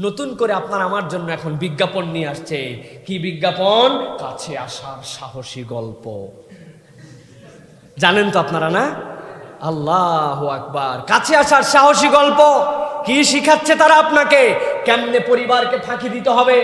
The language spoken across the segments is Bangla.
নতুন করে আপনার আমার জন্য এখন বিজ্ঞাপন নিয়ে আসছে। কি বিজ্ঞাপন? কাছে আসার সাহসী গল্প। জানেন তো আপনারা না? আল্লাহু আকবার। কাছে আসার সাহসী গল্প কি শিখাচ্ছে তারা আপনাকে? কেমনে পরিবারকে ফাঁকি দিতে হবে,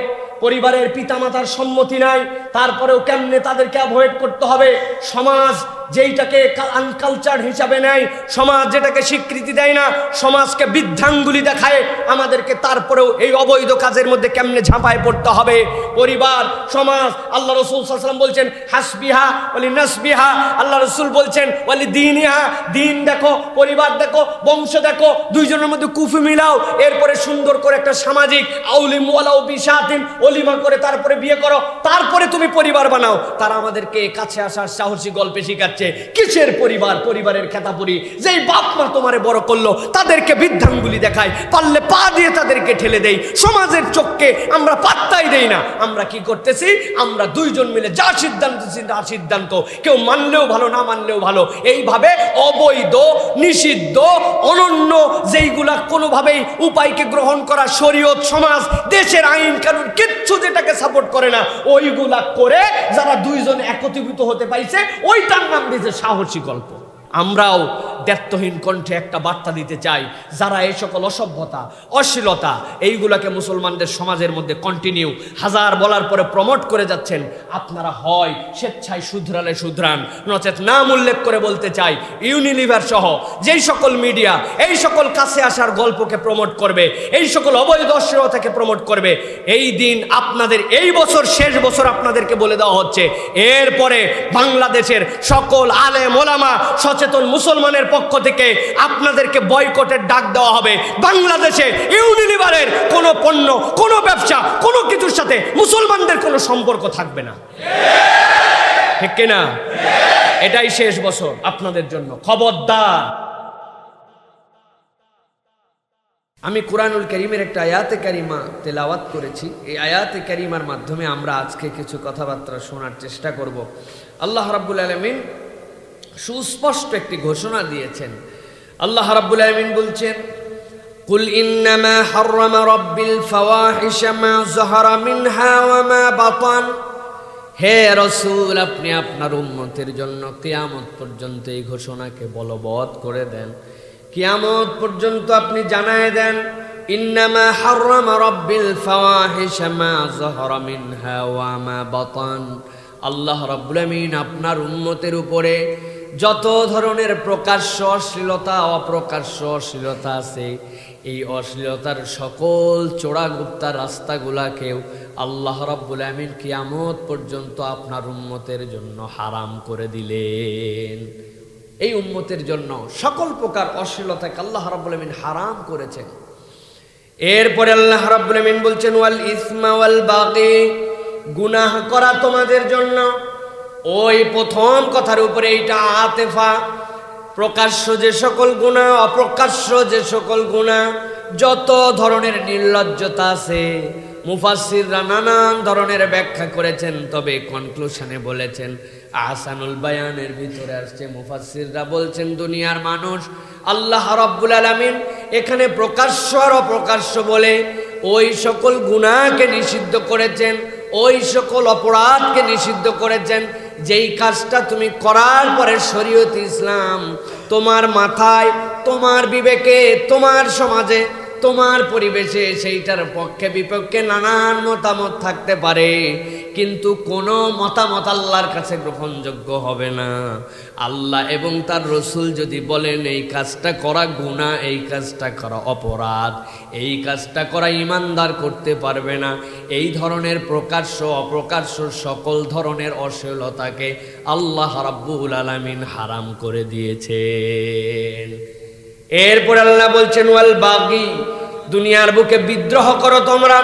পরিবারের পিতামাতার সম্মতি নাই, তারপরেও কেমনে তাদেরকে অ্যাভয়েড করতে হবে, সমাজ যেইটাকে আনকালচার হিসাবে নেয়, সমাজ যেটাকে স্বীকৃতি দেয় না, সমাজকে বৃদ্ধাঙ্গুলি দেখায় আমাদেরকে, তারপরেও এই অবৈধ কাজের মধ্যে কেমনে ঝাঁপায় পড়তে হবে। পরিবার, সমাজ, আল্লাহ রাসূল সাল্লাল্লাহু আলাইহি ওয়াসাল্লাম বলছেন হাসবিহা ওয়ালি নাসবিহা, আল্লাহ রাসূল বলছেন ওয়ালি দীনিহা, দিন দেখো, পরিবার দেখো, বংশ দেখো, দুইজনের মধ্যে কুফি মিলাও, এরপরে সুন্দর করে একটা সামাজিক আউলিম ওয়ালাউ বিশাতিন ওলিমা করে তারপরে বিয়ে করো, তারপরে তুমি পরিবার বানাও। তারা আমাদেরকে কাছে আসার সাহসী গল্পে শিখাচ্ছে। কিসের পরিবার? পরিবারের খেতাপুরি। যেই বাপ মা তোমারে বড় করলো তাদেরকে বৃদ্ধাঙ্গুলি দেখায়, পারলে পা দিয়ে তাদেরকে ঠেলে দেই। সমাজের চোখকে আমরা পাত্তাই দেই না। আমরা কি করতেছি? আমরা দুইজন মিলে যা সিদ্ধান্ত, কেউ মানলেও ভালো, না মানলেও ভালো, এইভাবে অবৈধ, নিষিদ্ধ, অনন্য যেইগুলা কোনোভাবেই উপায়কে গ্রহণ করা, শরীয়ত, সমাজ, দেশের আইন কানুন কিচ্ছু যেটাকে সাপোর্ট করে না, ওইগুলা করে যারা দুইজন একত্রিত হতে পাইছে, ওইটার নাম দিয়েছে সাহসী গল্প। আমরাও দ্ব্যর্থহীন কণ্ঠে একটা বার্তা দিতে চাই, যারা এই সকল অসভ্যতা, অশ্লীলতা এইগুলাকে মুসলমানদের সমাজের মধ্যে কন্টিনিউ হাজার বলার পরে প্রমোট করে যাচ্ছেন, আপনারা হয় স্বেচ্ছায় শুধরালে শুধরান, নচেত নাম উল্লেখ করে বলতে চাই, ইউনিলিভার সহ যেই সকল মিডিয়া এই সকল কাছে আসার গল্পকে প্রমোট করবে, এই সকল অবৈধ অশ্লীলতাকে প্রমোট করবে, এই দিন আপনাদের, এই বছর শেষ বছর আপনাদেরকে বলে দেওয়া হচ্ছে, এরপরে বাংলাদেশের সকল আলেম ওলামা সচেতন মুসলমানের পক্ষ থেকে আপনাদেরকে বয়কটের ডাক দেওয়া হবে। বাংলাদেশে ইউনিলিভারের কোনো পণ্য, কোনো ব্যবসা, কোনো কিছুর সাথে মুসলমানদের কোনো সম্পর্ক থাকবে না। ঠিক কিনা? এটাই শেষ বছর আপনাদের জন্য, খবরদার। আমি কুরআনুল কারীমের একটা আয়াতে কারিমা তেলাওয়াত করেছি। এই আয়াতে কারিমার মাধ্যমে আমরা আজকে কিছু কথাবার্তা শোনার চেষ্টা করব। আল্লাহ রাব্বুল আলামিন সুস্পষ্ট একটি ঘোষণা দিয়েছেন। আল্লাহ রাব্বুল আলামিন বলছেন, কুল ইন্নামা হাররামা রাব্বিল ফাওয়াহিশা মা যাহারা মিনহা ওয়া মা বাতান। হে রাসূল, আপনি আপনার উম্মতের জন্য কিয়ামত পর্যন্ত এই ঘোষণাকে বলবৎ করে দেন, কিয়ামত পর্যন্ত আপনি জানায় দেন, ইন্নামা হাররামা রাব্বিল ফাওয়াহিশা মা যাহারা মিনহা ওয়া মা বাতান। আল্লাহ রাব্বুল আলামিন আপনার উম্মতের উপরে যত ধরনের প্রকাশ্য অশ্লীলতা, অপ্রকাশ্য অশ্লীলতা আছে, এই অশ্লীলতার সকল চোরাগুপ্তা রাস্তাগুলাকেও আল্লাহ রাব্বুল আলামিন কিয়ামত পর্যন্ত আপনার উম্মতের জন্য হারাম করে দিলেন। এই উম্মতের জন্য সকল প্রকার অশ্লীলতাকে আল্লাহ রাব্বুল আলামিন হারাম করেছেন। এরপরে আল্লাহ রাব্বুল আলামিন বলছেন, ওয়াল ইসমা ওয়াল বাগি, গুনাহ করা তোমাদের জন্য। ওই প্রথম কথার উপরে এইটা আতেফা। প্রকাশ্য যে সকল গুনাহ, অপ্রকাশ্য যে সকল গুনাহ, যত ধরনের নির্লজ্জতা আছে, মুফাসসিররা নানান ধরনের ব্যাখ্যা করেছেন, তবে কনক্লুশনে বলেছেন, আহসানুল বায়ানের ভিতরে আসছে, মুফাসসিররা বলছেন, দুনিয়ার মানুষ আল্লাহ রাব্বুল আলামিন এখানে প্রকাশ্য আর অপ্রকাশ্য বলে ওই সকল গুনাহকে নিষিদ্ধ করেছেন, ওই সকল অপরাধকে নিষিদ্ধ করেছেন যেই কাজটা তুমি করার পরে শরীয়ত ইসলাম তোমার মাথায়, তোমার বিবেকে, তোমার সমাজে, তোমার পরিবেশে সেইটার পক্ষে বিপক্ষে নানান মতামত থাকতে পারে, কিন্তু কোনো মতামত আল্লাহর কাছে গ্রহণযোগ্য হবে না। আল্লাহ এবং তার রসুল যদি বলেন এই কাজটা করা গুনাহ, এই কাজটা করা অপরাধ, এই কাজটা করা ইমানদার করতে পারবে না, এই ধরনের প্রকাশ্য অপ্রকাশ্য সকল ধরনের অশ্লীলতাকে আল্লাহ রাব্বুল আলামিন হারাম করে দিয়েছেন। এরপর আল্লাহ বলছেন, ওয়াল বাগি, দুনিয়ার বুকে বিদ্রোহ করো তোমরা,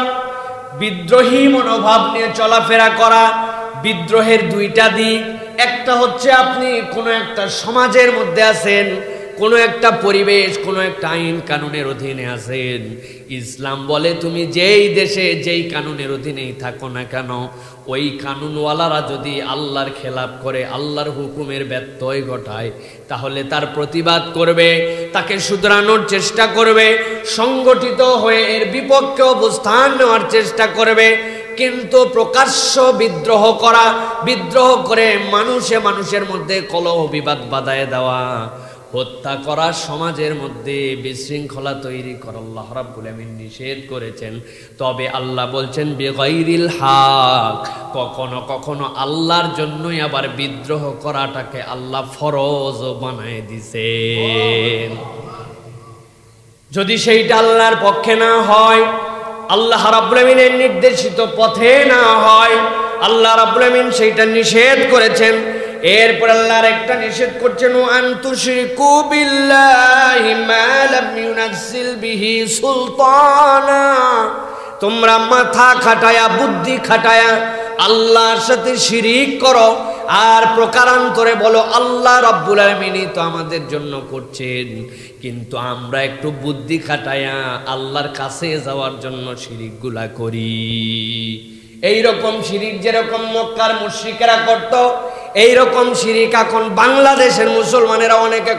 বিদ্রোহী মনোভাব নিয়ে চলাফেরা করা। বিদ্রোহের দুইটা দিক, একটা হচ্ছে আপনি কোনো একটা সমাজের মধ্যে আছেন, কোনো একটা পরিবেশ, কোনো একটা আইন কানুনের অধীনে আছেন। ইসলাম বলে তুমি যেই দেশে যেই কানুনের অধীনেই থাকো না কেন, ওই কানুনওয়ালারা যদি আল্লাহর খেলাপ করে, আল্লাহর হুকুমের ব্যত্যয় ঘটায়, তাহলে তার প্রতিবাদ করবে, তাকে শুধরানোর চেষ্টা করবে, সংগঠিত হয়ে এর বিপক্ষে অবস্থান নেওয়ার চেষ্টা করবে। কিন্তু প্রকাশ্য বিদ্রোহ করা, বিদ্রোহ করে মানুষের মধ্যে কলহ বিবাদ বাধায় দেওয়া, হত্যা করা, সমাজের মধ্যে বিশৃঙ্খলা তৈরি করা আল্লাহ রাব্বুল আমিন নিষেধ করেছেন। তবে আল্লাহ বলছেন বিগাইরিল হক, কখনো কখনো আল্লাহর জন্যই আবার বিদ্রোহ করাটাকে আল্লাহ ফরজ বানায় দিয়েছেন। যদি সেইটা আল্লাহর পক্ষে না হয়, আল্লাহ রাব্বুল আমিনের নির্দেশিত পথে না হয়, আল্লাহ রাব্বুল আমিন সেইটা নিষেধ করেছেন। এরপর আল্লাহর একটা নিষেধ করছেন, ওয়ান তুশরিকু বিল্লাহি মা লাম ইউনাজ্জিল বিহি সুলতানা, তোমরা মাথা খাটায়া বুদ্ধি খাটায়া আল্লাহর সাথে শিরিক করো আর প্রকারান্তরে বলো আল্লাহ রাব্বুল আলামিনই তো আমাদের জন্য করছেন, কিন্তু আমরা একটু বুদ্ধি খাটায়া আল্লাহর কাছে যাওয়ার জন্য শিরিকগুলা করি। এইরকম শিরিক যেরকম মক্কার মুশরিকেরা করত, এইরকম শিরিক এখন বাংলাদেশের মুসলমানেরা অনেকে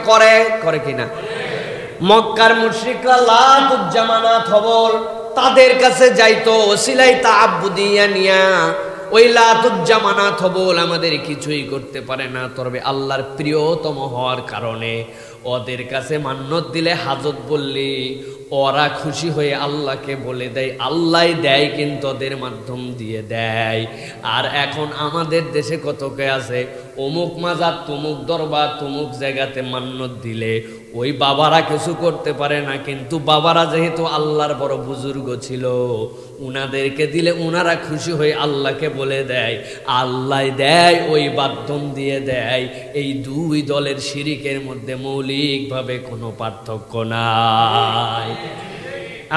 করে কিনা? মক্কার মুশরিকরা লাতুজ্জামানাত হবল, তাদের কাছে যাইতো ওসিলাই তাআব্বুদিয়া নিয়া। ওই লাতুজ্জামানাত হবল আমাদের কিছুই করতে পারে না, তবে আল্লাহর প্রিয়তম হওয়ার কারণে ওদের কাছে মান্নত দিলে, হাজত বললে ওরা খুশি হয়ে আল্লাহকে বলে দেয়, আল্লাহ দেয় কিন্তু ওদের মাধ্যম দিয়ে দেয়। আর এখন আমাদের দেশে কতকে আছে, অমুক মাজার, তমুক দরবার, তমুক জায়গাতে মান্নত দিলে ওই বাবারা কিছু করতে পারে না, কিন্তু বাবারা যেহেতু আল্লাহর বড় বুজুর্গ ছিল, উনাদেরকে দিলে উনারা খুশি হয়ে আল্লাহকে বলে দেয়, আল্লাহ দেয়, ওই মাধ্যম দিয়ে দেয়। এই দুই দলের শিরিকের মধ্যে মৌলিকভাবে কোনো পার্থক্য নাই।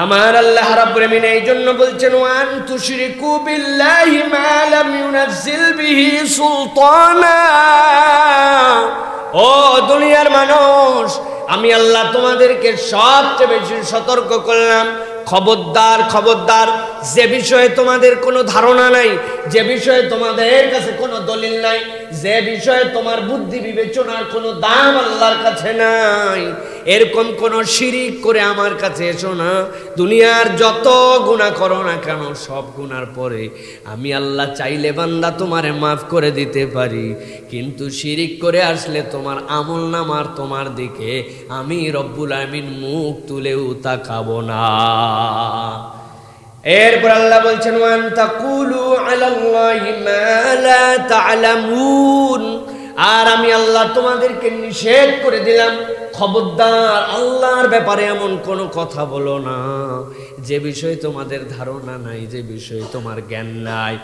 আমার আল্লাহ রাব্বুল আমিন এই জন্য বলছেন, ওয়ান তুশরিকু বিল্লাহি মা লাম ইউনাজ্জিল বিহি সুলতানা। ও দুনিয়ার মানুষ, আমি আল্লাহ তোমাদেরকে সবচেয়ে বেশি সতর্ক করলাম, খবরদার খবরদার, যে বিষয়ে তোমাদের কোনো ধারণা নাই, যে বিষয়ে তোমাদের কাছে কোনো দলিল নাই, যে বিষয়ে তোমার বুদ্ধি বিবেচনার কোনো দাম আল্লাহর কাছে নাই, এরকম কোনো শিরিক করে আমার কাছে এসো না। দুনিয়ার যত গুনাহ করো না কেন, সব গুনার পরে আমি আল্লাহ চাইলে বান্দা তোমারে মাফ করে দিতে পারি, কিন্তু শিরিক করে আসলে তোমার আমলনামার তোমার দিকে আমি রব্বুল আমিন মুখ তুলেও তাকাবো না। এরপর আল্লাহ বলছেন, ওয়ান তাকুলু আলাল্লাহি মা লা তা'লামুন, আর আমি আল্লাহ তোমাদেরকে নিষেধ করে দিলাম, খবরদার আল্লাহর ব্যাপারে এমন কোনো কথা বলো না যে বিষয়ে তোমাদের ধারণা নাই, যে বিষয়ে তোমার জ্ঞান নাই।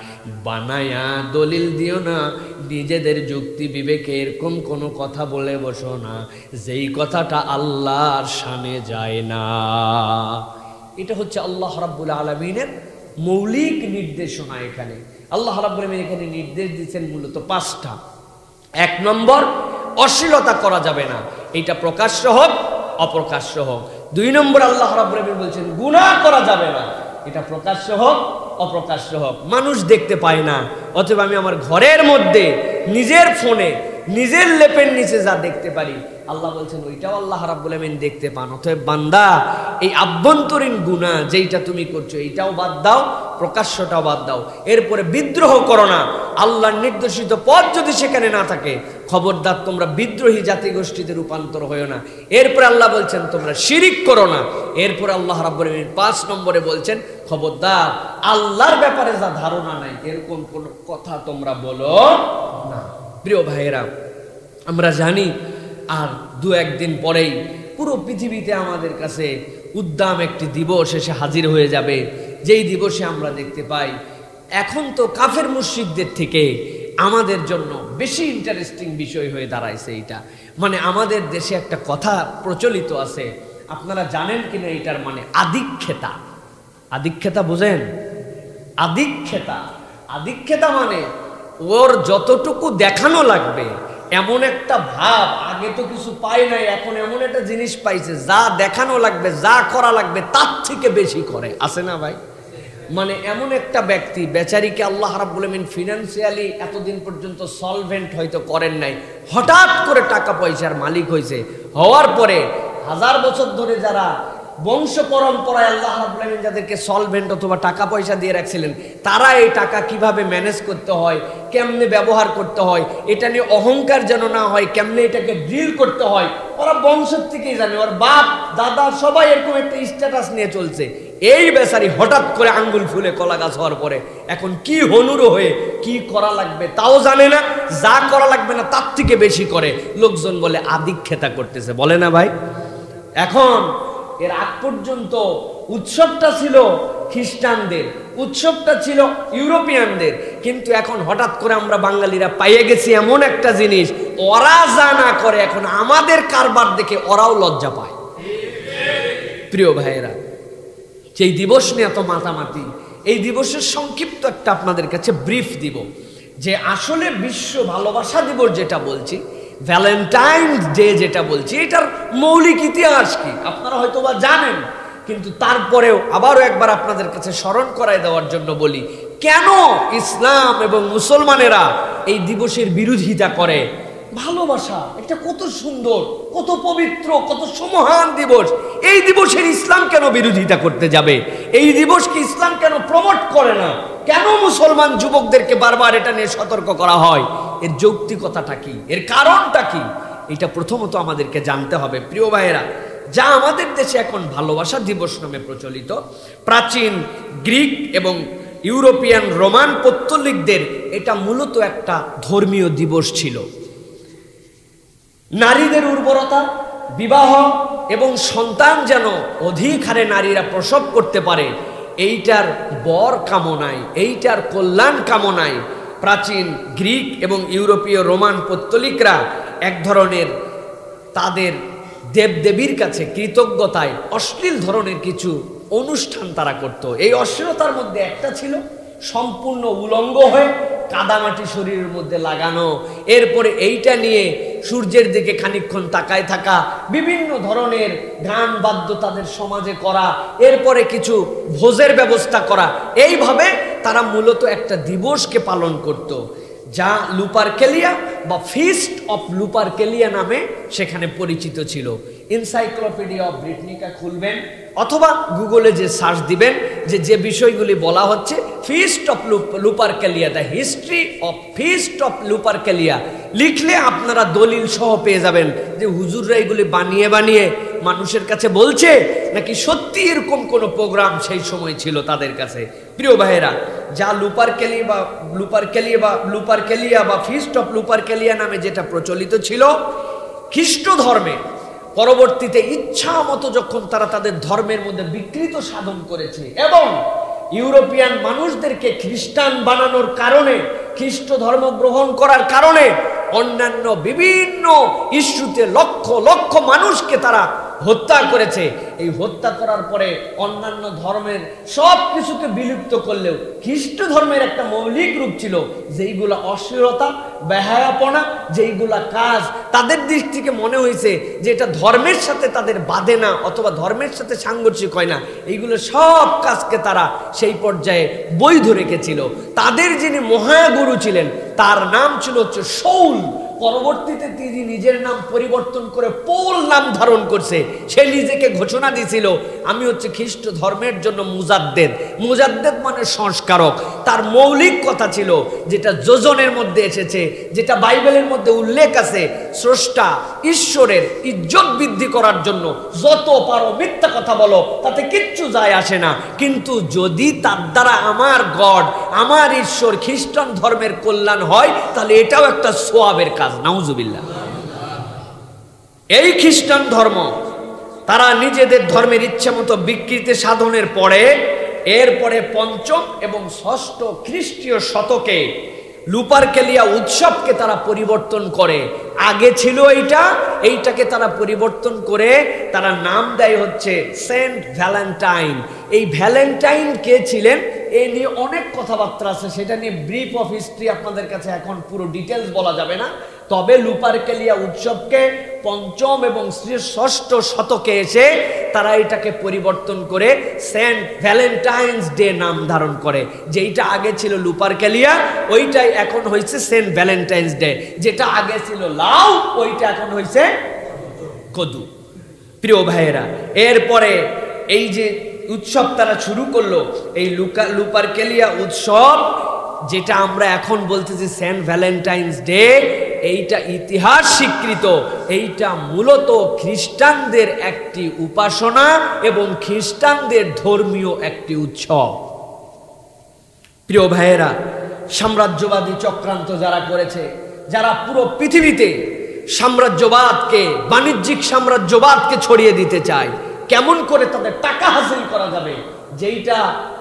বানায়া দলিল দিও না, নিজেদের যুক্তি বিবেকে এরকম কোনো কথা বলে বসো না যেই কথাটা আল্লাহর শানে যায় না। এটা হচ্ছে আল্লাহ রাব্বুল আলামিনের মৌলিক নির্দেশনা। এখানে আল্লাহ রাব্বুল আলামিন এখানে নির্দেশ দিচ্ছেন মূলত 5টা। 1 নম্বর, অশ্লীলতা করা যাবে না, এটা প্রকাশ্য হোক অপ্রকাশ্য হোক। 2 নম্বর, আল্লাহ রাব্বুল আলামিন বলছেন গুনাহ করা যাবে না, এটা প্রকাশ্য হোক অপ্রকাশ্য হোক। মানুষ দেখতে পায় না, অথবা আমি আমার ঘরের মধ্যে নিজের ফোনে নিজের লেপের নিচে যা দেখতে পারি, আল্লাহ বলছেন ওইটাও আল্লাহ রাব্বুল আমিন দেখতে পান। অতএব বান্দা, এই আভ্যন্তরীণ গুনাহ যেইটা তুমি করছো এইটাও বাদ দাও, প্রকাশ্যটাও বাদ দাও। এরপরে বিদ্রোহ করো না, আল্লাহর নির্দেশিত পথ যদি সেখানে না থাকে, খবরদার তোমরা বিদ্রোহী জাতিগোষ্ঠীতে রূপান্তর হয়েও না। এরপরে আল্লাহ বলছেন তোমরা শিরিক করো না। এরপরে আল্লাহ রাব্বুল আমিন 5 নম্বরে বলছেন, খবরদার আল্লাহর ব্যাপারে যা ধারণা নাই এরকম কোন কথা তোমরা বলো না। প্রিয় ভাইয়েরা, আমরা জানি আর 2-1 দিন পরেই পুরো পৃথিবীতে আমাদের কাছে উদ্দাম একটি দিবস এসে হাজির হয়ে যাবে, যেই দিবসে আমরা দেখতে পাই এখন তো কাফের মুশরিকদের থেকে আমাদের জন্য বেশি ইন্টারেস্টিং বিষয় হয়ে দাঁড়াইছে এইটা। মানে আমাদের দেশে একটা কথা প্রচলিত আছে, আপনারা জানেন কিনা এটার মানে আদিক্ষেতা। আদিক্ষেতা বুঝেন? আদিক্ষেতা মানে ওর যতটুকু দেখানো লাগবে এমন একটা ভাব আগে তো কিছু পায় নাই, এখন এমন একটা জিনিস পাইছে যা দেখানো লাগবে, যা করা লাগবে তার থেকে বেশি করে, আছে না ভাই? মানে এমন একটা ব্যক্তি বেচারিকে আল্লাহ রাব্বুল আমিন ফিনান্সিয়ালি এতদিন পর্যন্ত সলভেন্ট হয়তো করেন নাই, হঠাৎ করে টাকা পয়সার মালিক হয়েছে, হওয়ার পরে হাজার বছর ধরে যারা বংশ পরম্পরায় আল্লাহ রাব্বুল আমিন যাদেরকে সলভেন্ট অথবা টাকা পয়সা দিয়ে রাখছিলেন, তারা এই টাকা কিভাবে ম্যানেজ করতে হয়, কেমনে ব্যবহার করতে হয়, এটা নিয়ে অহংকার যেন না হয়, কেমনে এটাকে ড্রিল করতে হয়, ওরা বংশের থেকেই জানে। ওর বাপ দাদা সবাই এরকম একটা স্ট্যাটাস নিয়ে চলছে। এই বেচারি হঠাৎ করে আঙ্গুল ফুলে কলা গাছ হওয়ার পরে এখন কি হনুরো হয়ে কি করা লাগবে তাও জানে না, যা করা লাগবে না তার থেকে বেশি করে। লোকজন বলে আদিক্ষেতা করতেছে, বলে না ভাই? এখন এর আগ পর্যন্ত উৎসবটা ছিল খ্রিস্টানদের, উৎসবটা ছিল ইউরোপিয়ানদের, কিন্তু এখন হঠাৎ করে আমরা বাঙালিরা পাইয়ে গেছি এমন একটা জিনিস, ওরা যা না করে এখন আমাদের কারবার দেখে ওরাও লজ্জা পায়। প্রিয় ভাইয়েরা, সেই দিবস নিয়ে এত মাতামাতি, এই দিবসের সংক্ষিপ্ত একটা আপনাদের কাছে ব্রিফ দিব যে আসলে বিশ্ব ভালোবাসা দিবস যেটা বলছি, ভ্যালেন্টাইন্স ডে যেটা বলছি, এটার মৌলিক ইতিহাস কি আপনারা হয়তো বা জানেন, কিন্তু তারপরেও আবারও একবার আপনাদের কাছে স্মরণ করায় দেওয়ার জন্য বলি, কেন ইসলাম এবং মুসলমানেরা এই দিবসের বিরোধিতা করে। ভালোবাসা এটা কত সুন্দর, কত পবিত্র, কত সুমহান দিবস, এই দিবসের ইসলাম কেন বিরোধিতা করতে যাবে? এই দিবসকে ইসলাম কেন প্রমোট করে না? কেন মুসলমান যুবকদেরকে বারবার এটা নিয়ে সতর্ক করা হয়? এর যৌক্তিকতাটা কি, এর কারণটা কি, এটা প্রথমত আমাদেরকে জানতে হবে। প্রিয় ভাইয়েরা, যা আমাদের দেশে এখন ভালোবাসা দিবস নামে প্রচলিত, প্রাচীন গ্রিক এবং ইউরোপিয়ান রোমান পৌত্তলিকদের এটা মূলত একটা ধর্মীয় দিবস ছিল। নারীদের উর্বরতা, বিবাহ এবং সন্তান যেন অধিক হারে নারীরা প্রসব করতে পারে, এইটার বর কামনায়, এইটার কল্যাণ কামনায় প্রাচীন গ্রিক এবং ইউরোপীয় রোমান পৌত্তলিকরা এক ধরনের তাদের দেবদেবীর কাছে কৃতজ্ঞতায় অশ্লীল ধরনের কিছু অনুষ্ঠান তারা করত। এই অশ্লীলতার মধ্যে একটা ছিল সম্পূর্ণ উলঙ্গ হয়ে কাদামাটি শরীরের মধ্যে লাগানো, এরপরে এইটা নিয়ে সূর্যের দিকে খানিকক্ষণ তাকায় থাকা, বিভিন্ন ধরনের গান বাদ্য তাদের সমাজে করা, এরপরে কিছু ভোজের ব্যবস্থা করা। এইভাবে তারা মূলত একটা দিবসকে পালন করত, যা লুপারকেলিয়া বা ফিস্ট অফ লুপারকেলিয়া নামে সেখানে পরিচিত ছিল। এনসাইক্লোপিডিয়া অফ ব্রিটানিকা খুলবেন অথবা গুগলে যে সার্চ দিবেন, যে বিষয়গুলি বলা হচ্ছে, feast of Lupercalia, the history of feast of Lupercalia লিখলে আপনারা দলিল সহ পেয়ে যাবেন যে হুজুররা এগুলি বানিয়ে বানিয়ে মানুষের কাছে বলছে নাকি সত্যি এরকম কোনো প্রোগ্রাম সেই সময় ছিল তাদের কাছে। প্রিয় ভাইয়েরা, যা লুপারকেলিয়া বা ফিস্ট অফ লুপারকেলিয়া নামে যেটা প্রচলিত ছিল খ্রিস্ট ধর্মে, পরবর্তীতে ইচ্ছা মতো যখন তারা তাদের ধর্মের মধ্যে বিকৃত সাধন করেছে এবং ইউরোপিয়ান মানুষদেরকে খ্রিস্টান বানানোর কারণে, খ্রিস্ট ধর্ম গ্রহণ করার কারণে অন্যান্য বিভিন্ন ইস্যুতে লক্ষ লক্ষ মানুষকে তারা হত্যা করেছে। এই হত্যা করার পরে অন্যান্য ধর্মের সব কিছুকে বিলুপ্ত করলেও খ্রিস্ট ধর্মের একটা মৌলিক রূপ ছিল, যেইগুলা অশ্লীলতা, বেহায়াপনা, যেইগুলা কাজ তাদের দিক থেকে মনে হয়েছে যে এটা ধর্মের সাথে তাদের বাঁধে না অথবা ধর্মের সাথে সাংঘর্ষিক হয় না, এইগুলো সব কাজকে তারা সেই পর্যায়ে বৈধ রেখেছিল। তাদের যিনি মহাগুরু ছিলেন তার নাম ছিল হচ্ছে শৌল। পরবর্তীতে তিনি নিজের নাম পরিবর্তন করে পৌল নাম ধারণ করছে। সে নিজেকে ঘোষণা দিয়েছিল, আমি হচ্ছে খ্রিস্ট ধর্মের জন্য মুজাদ্দেদ। মুজাদ্দেদ মানে সংস্কারক। তার মৌলিক কথা ছিল, যেটা যোজনের মধ্যে এসেছে, যেটা বাইবেলের মধ্যে উল্লেখ আছে, স্রষ্টা ঈশ্বরের ইজ্জত বৃদ্ধি করার জন্য যত পারো মিথ্যা কথা বলো, তাতে কিচ্ছু যায় আসে না, কিন্তু যদি তার দ্বারা আমার গড, আমার ঈশ্বর খ্রিস্টান ধর্মের কল্যাণ হয়, তাহলে এটাও একটা সোয়াবের কাজ। নাউজুবিল্লাহ। এই খ্রিস্টান ধর্ম তারা নিজেদের ধর্মের ইচ্ছা মতো বিকৃতি সাধনের পরে, এরপরে পঞ্চম এবং ষষ্ঠ খ্রিস্টীয় শতকে লুপারকেলিয়া উৎসবকে তারা পরিবর্তন করে। আগে ছিল এইটাকে তারা পরিবর্তন করে তারা নাম দেয় হচ্ছে সেন্ট ভ্যালেন্টাইন। এই ভ্যালেন্টাইন কে ছিলেন এই নিয়ে অনেক কথাবার্তা আছে, সেটা নিয়ে ব্রিফ অফ হিস্ট্রি আপনাদের কাছে এখন পুরো ডিটেলস বলা যাবে না। তবে লুপারকেলিয়া উৎসবকে পঞ্চম এবং ষষ্ঠ শতকে এসে তারা এটাকে পরিবর্তন করে সেন্ট ভ্যালেন্টাইন্স ডে নাম ধারণ করে। যেইটা আগে ছিল লুপারকেলিয়া ওইটাই এখন হয়েছে সেন্ট ভ্যালেন্টাইন্স ডে, যেটা আগে ছিল লাউ ওইটা এখন হয়েছে কদু। প্রিয় ভাইয়েরা, এরপরে এই যে উৎসব তারা শুরু করলো, এই লুপারকেলিয়া উৎসব যেটা আমরা এখন বলতেছি সেন্ট ভ্যালেন্টাইন্স ডে, এইটা ইতিহাস স্বীকৃত। এইটা মূলত খ্রিস্টানদের একটি উপাসনা এবং খ্রিস্টানদের ধর্মীয় একটি উৎসব। প্রিয় ভাইয়েরা, সাম্রাজ্যবাদী চক্রান্ত যারা করেছে, যারা পুরো পৃথিবীতে সাম্রাজ্যবাদকে, বাণিজ্যিক সাম্রাজ্যবাদকে ছড়িয়ে দিতে চায়, কেমন করে তাদের টাকা হাসিল করা যাবে, যেইটা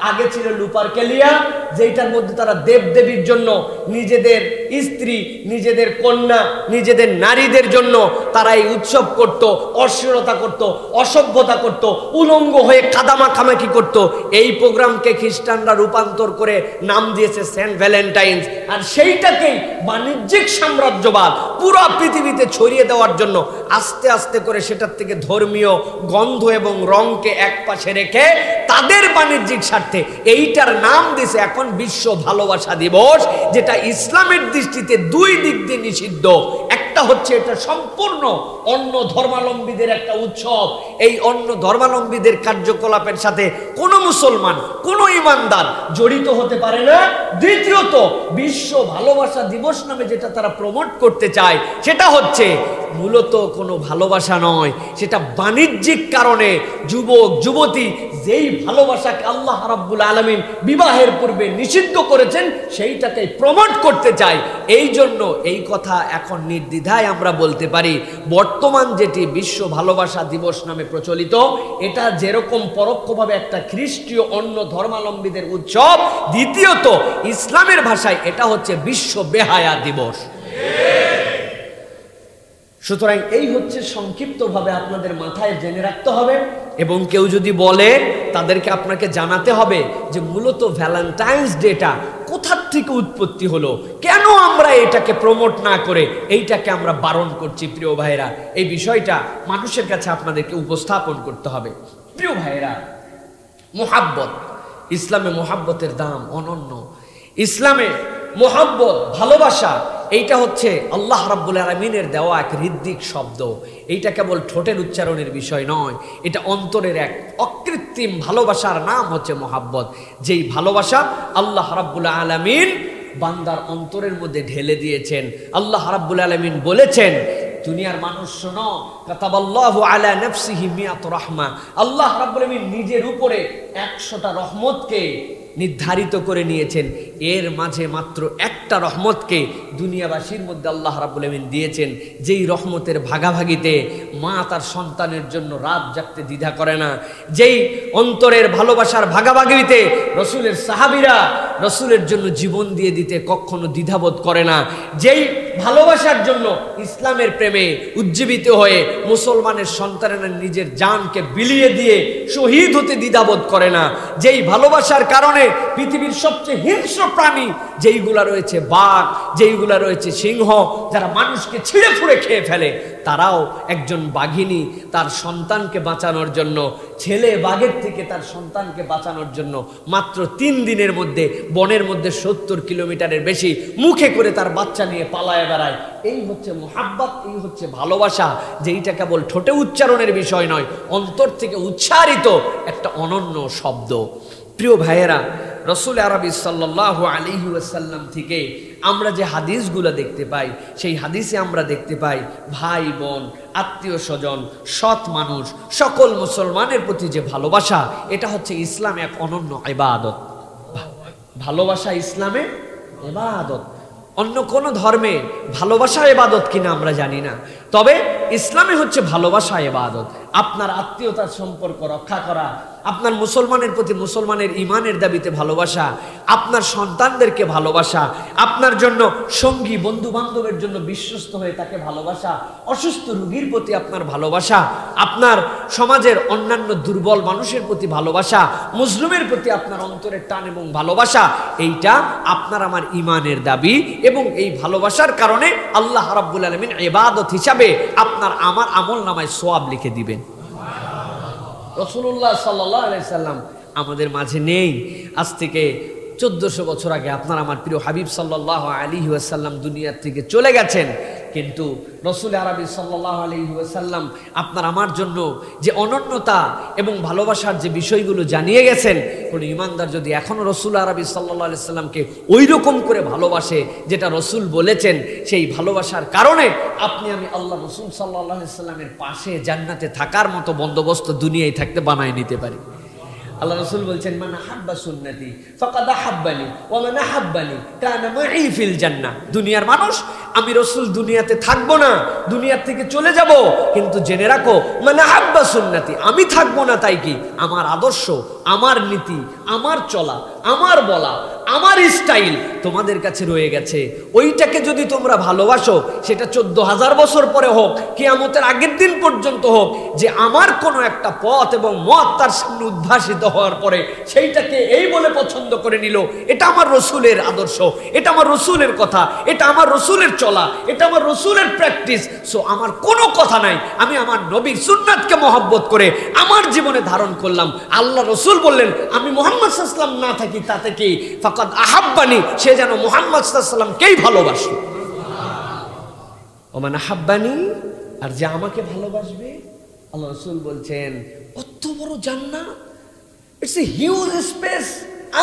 আগে ছিল লুপারকেলিয়া, যেইটার মধ্যে তারা দেবদেবীর জন্য নিজেদের স্ত্রী, নিজেদের কন্যা, নিজেদের নারীদের জন্য তারা এই উৎসব করত, অশ্লীলতা করত, অসভ্যতা করত, উলঙ্গ হয়ে কাদামাখামাখি করত। এই প্রোগ্রামকে খ্রিস্টানরা রূপান্তর করে নাম দিয়েছে সেন্ট ভ্যালেন্টাইন্স। আর সেইটাকেই বাণিজ্যিক সাম্রাজ্যবাদ পুরো পৃথিবীতে ছড়িয়ে দেওয়ার জন্য আস্তে আস্তে করে সেটার থেকে ধর্মীয় গন্ধ এবং রংকে এক পাশে রেখে তাদের বাণিজ্যিক স্বার্থে এইটার নাম দিয়েছে এখন বিশ্ব ভালোবাসা দিবস, যেটা ইসলামের দৃষ্টিতে দুই দিক দিয়ে নিষিদ্ধ। একটা হচ্ছে এটা সম্পূর্ণ অন্য ধর্মাবলম্বীদের একটা উৎসব, এই অন্য ধর্মাবলম্বীদের কার্যকলাপের সাথে কোনো মুসলমান, কোনো ইমানদার জড়িত হতে পারে না। দ্বিতীয়ত, বিশ্ব ভালোবাসা দিবস নামে যেটা তারা প্রমোট করতে চায় সেটা হচ্ছে মূলত কোনো ভালোবাসা নয়, সেটা বাণিজ্যিক কারণে যুবক যুবতী যেই ভালোবাসাকে আল্লাহ রাব্বুল আলামিন বিবাহের পূর্বে নিষিদ্ধ করেছেন সেইটাকে প্রমোট করতে চায়। এই জন্য এই কথা এখন নির্দ্বিধায় আমরা বলতে পারি, বর্তমান যেটি বিশ্ব ভালোবাসা দিবস নামে প্রচলিত, এটা যেরকম পরোক্ষভাবে একটা খ্রিস্টীয় অন্য ধর্মাবলম্বীদের উৎসব, দ্বিতীয়ত ইসলামের ভাষায় এটা হচ্ছে বিশ্ব বেহায়া দিবস। সুতরাং এই হচ্ছে সংক্ষিপ্তভাবে আপনাদের মাথায় জেনে রাখতে হবে। এবং কেউ যদি বলে তাদেরকে আপনাকে জানাতে হবে যে মূলত ভ্যালেন্টাইন্স ডেটা কোথার থেকে উৎপত্তি হলো, কেন আমরা এটাকে প্রমোট না করে এইটাকে আমরা বারণ করছি। প্রিয় ভাইয়েরা, এই বিষয়টা মানুষের কাছে আপনাদেরকে উপস্থাপন করতে হবে। প্রিয় ভাইয়েরা, মোহাব্বত, ইসলামে মোহাব্বতের দাম অনন্য। ইসলামে মোহাব্বত, ভালোবাসা, এইটা হচ্ছে আল্লাহ রাব্বুল আলামিনের দেওয়া এক হৃদ্দিক শব্দ। এইটা কেবল ঠোঁটের উচ্চারণের বিষয় নয়, এটা অন্তরের এক অকৃত্রিম ভালোবাসার নাম হচ্ছে মোহাব্বত। যেই ভালোবাসা আল্লাহ রাব্বুল আলামিন বান্দার অন্তরের মধ্যে ঢেলে দিয়েছেন। আল্লাহ রাব্বুল আলামিন বলেছেন, দুনিয়ার মানুষ শোনো, কাতাবাল্লাহু আলা নাফসিহি মিয়াত রাহমা, আল্লাহ রাব্বুল আলামিন নিজের উপরে 100টা রহমতকে নির্ধারিত করে নিয়েছেন। এর মাঝে মাত্র একটা রহমতকে দুনিয়াবাসীর মধ্যে আল্লাহ রাব্বুল আলামিন দিয়েছেন, যেই রহমতের ভাগাভাগিতে মা তার সন্তানের জন্য রাত জাগতে দ্বিধা করে না, যেই অন্তরের ভালোবাসার ভাগাভাগিতে রসুলের সাহাবীরা রসুলের জন্য জীবন দিয়ে দিতে কখনো দ্বিধাবোধ করে না, যেই ভালোবাসার জন্য ইসলামের প্রেমে উজ্জীবিত হয়ে মুসলমানের সন্তানেরা নিজের জানকে বিলিয়ে দিয়ে শহীদ হতে দ্বিধাবোধ করে না, যেই ভালোবাসার কারণে পৃথিবীর সবচেয়ে হিংস্র প্রাণী যেইগুলা রয়েছে বাঘ, যেইগুলা রয়েছে সিংহ, যারা মানুষকে ছিঁড়ে ফুঁড়ে খেয়ে ফেলে, তারাও একজন বাঘিনী তার সন্তানকে বাঁচানোর জন্য, ছেলে বাঘের থেকে তার সন্তানকে বাঁচানোর জন্য মাত্র 3 দিনের মধ্যে বনের মধ্যে 70 কিলোমিটারের বেশি মুখে করে তার বাচ্চা নিয়ে পালায় বেড়ায়। এই হচ্ছে মোহাব্বত, এই হচ্ছে ভালোবাসা, যেইটা কেবল ঠোঁটে উচ্চারণের বিষয় নয়, অন্তর থেকে উচ্চারিত একটা অনন্য শব্দ। প্রিয় ভাইয়েরা, রসুল আরবি সাল্লাল্লাহু আলাইহি ওয়াসাল্লাম থেকে আমরা যে হাদিসগুলো দেখতে পাই, সেই হাদিসে আমরা দেখতে পাই ভাই বোন, আত্মীয় স্বজন, সৎ মানুষ, সকল মুসলমানের প্রতি যে ভালোবাসা, এটা হচ্ছে ইসলামে এক অনন্য ইবাদত। ভালোবাসা ইসলামে ইবাদত। অন্য কোন ধর্মে ভালোবাসা ইবাদত কিনা আমরা জানি না, তবে ইসলামে হচ্ছে ভালোবাসা ইবাদত। আপনার আত্মীয়তার সম্পর্ক রক্ষা করা, আপনার মুসলমানের প্রতি মুসলমানের ইমানের দাবিতে ভালোবাসা, আপনার সন্তানদেরকে ভালোবাসা, আপনার জন্য সঙ্গী বন্ধু বান্ধবের জন্য বিশ্বস্ত হয়ে তাকে ভালোবাসা, অসুস্থ রোগীর প্রতি আপনার ভালোবাসা, আপনার সমাজের অন্যান্য দুর্বল মানুষের প্রতি ভালোবাসা, মুসলিমের প্রতি আপনার অন্তরের টান এবং ভালোবাসা, এইটা আপনার আমার ইমানের দাবি। এবং এই ভালোবাসার কারণে আল্লাহ রাব্বুল আলামিন ইবাদত হিসাবে আপনার আমার আমল নামায় সওয়াব লিখে দিবেন। রাসূলুল্লাহ সাল্লাল্লাহু আলাইহি সাল্লাম আমাদের মাঝে নেই। আজ থেকে 1400 বছর আগে আপনার আমার প্রিয় হাবিব সাল্লাল্লাহু আলাইহি ওয়াসাল্লাম দুনিয়া থেকে চলে গেছেন, কিন্তু রাসূল আরবি সাল্লাল্লাহু আলাইহি ওয়াসাল্লাম আপনার আমার জন্য যে অনন্যতা এবং ভালোবাসার যে বিষয়গুলো জানিয়ে গেছেন, কোন ইমানদার যদি এখনো রাসূল আরবি সাল্লাল্লাহু আলাইহি সাল্লামকে ওই রকম করে ভালোবাসে যেটা রাসূল বলেছেন, সেই ভালোবাসার কারণে আপনি আমি আল্লাহ রাসূল সাল্লাল্লাহু আলাইহি সাল্লামের পাশে জান্নাতে থাকার মতো বন্দোবস্ত দুনিয়ায় থাকতে বানায় নিতে পারি। আল্লাহ রাসূল বলছেন, মান আহাব্বা সুন্নতি ফাকাদ আহাব্বানি ওয়া মান আহাব্বানি কানা মাই ফিল জান্নাহ। দুনিয়ার মানুষ, আমি রাসূল দুনিয়াতে থাকবো না, দুনিয়া থেকে চলে যাব, কিন্তু জেনে রাখো মান আহাব্বা সুন্নতি, আমি থাকবো না তাই কি আমার আদর্শ, আমার নীতি, আমার চলা, আমার বলা, আমার স্টাইল তোমাদের কাছে রয়ে গেছে। ওইটাকে যদি তোমরা ভালোবাসো, সেটা 14,000 বছর পরে হোক, কিয়ামতের আগের দিন পর্যন্ত হোক, যে আমার কোনো একটা পথ এবং মত তার সামনে উদ্ভাসিত হওয়ার পরে সেইটাকে এই বলে পছন্দ করে নিল, এটা আমার রসুলের আদর্শ, এটা আমার রসুলের কথা, এটা আমার রসুলের চলা, এটা আমার রসুলের প্র্যাকটিস, সো আমার কোনো কথা নাই, আমি আমার নবীর সুন্নাতকে মহব্বত করে আমার জীবনে ধারণ করলাম। আল্লাহ রসুল বললেন, আমি মুহাম্মদ সাল্লাল্লাহু আলাইহি ওয়াসাল্লাম না থাকি তাতে কি, ফাকাদ আহাব্বানি, সে যেন মুহাম্মদ সাল্লাল্লাহু আলাইহি ওয়াসাল্লামকেই ভালোবাসে। ওমান আহাব্বানি, আর যে আমাকে ভালোবাসবে, আল্লাহ রাসূল বলছেন কত বড় জান্নাত, it's a huge space,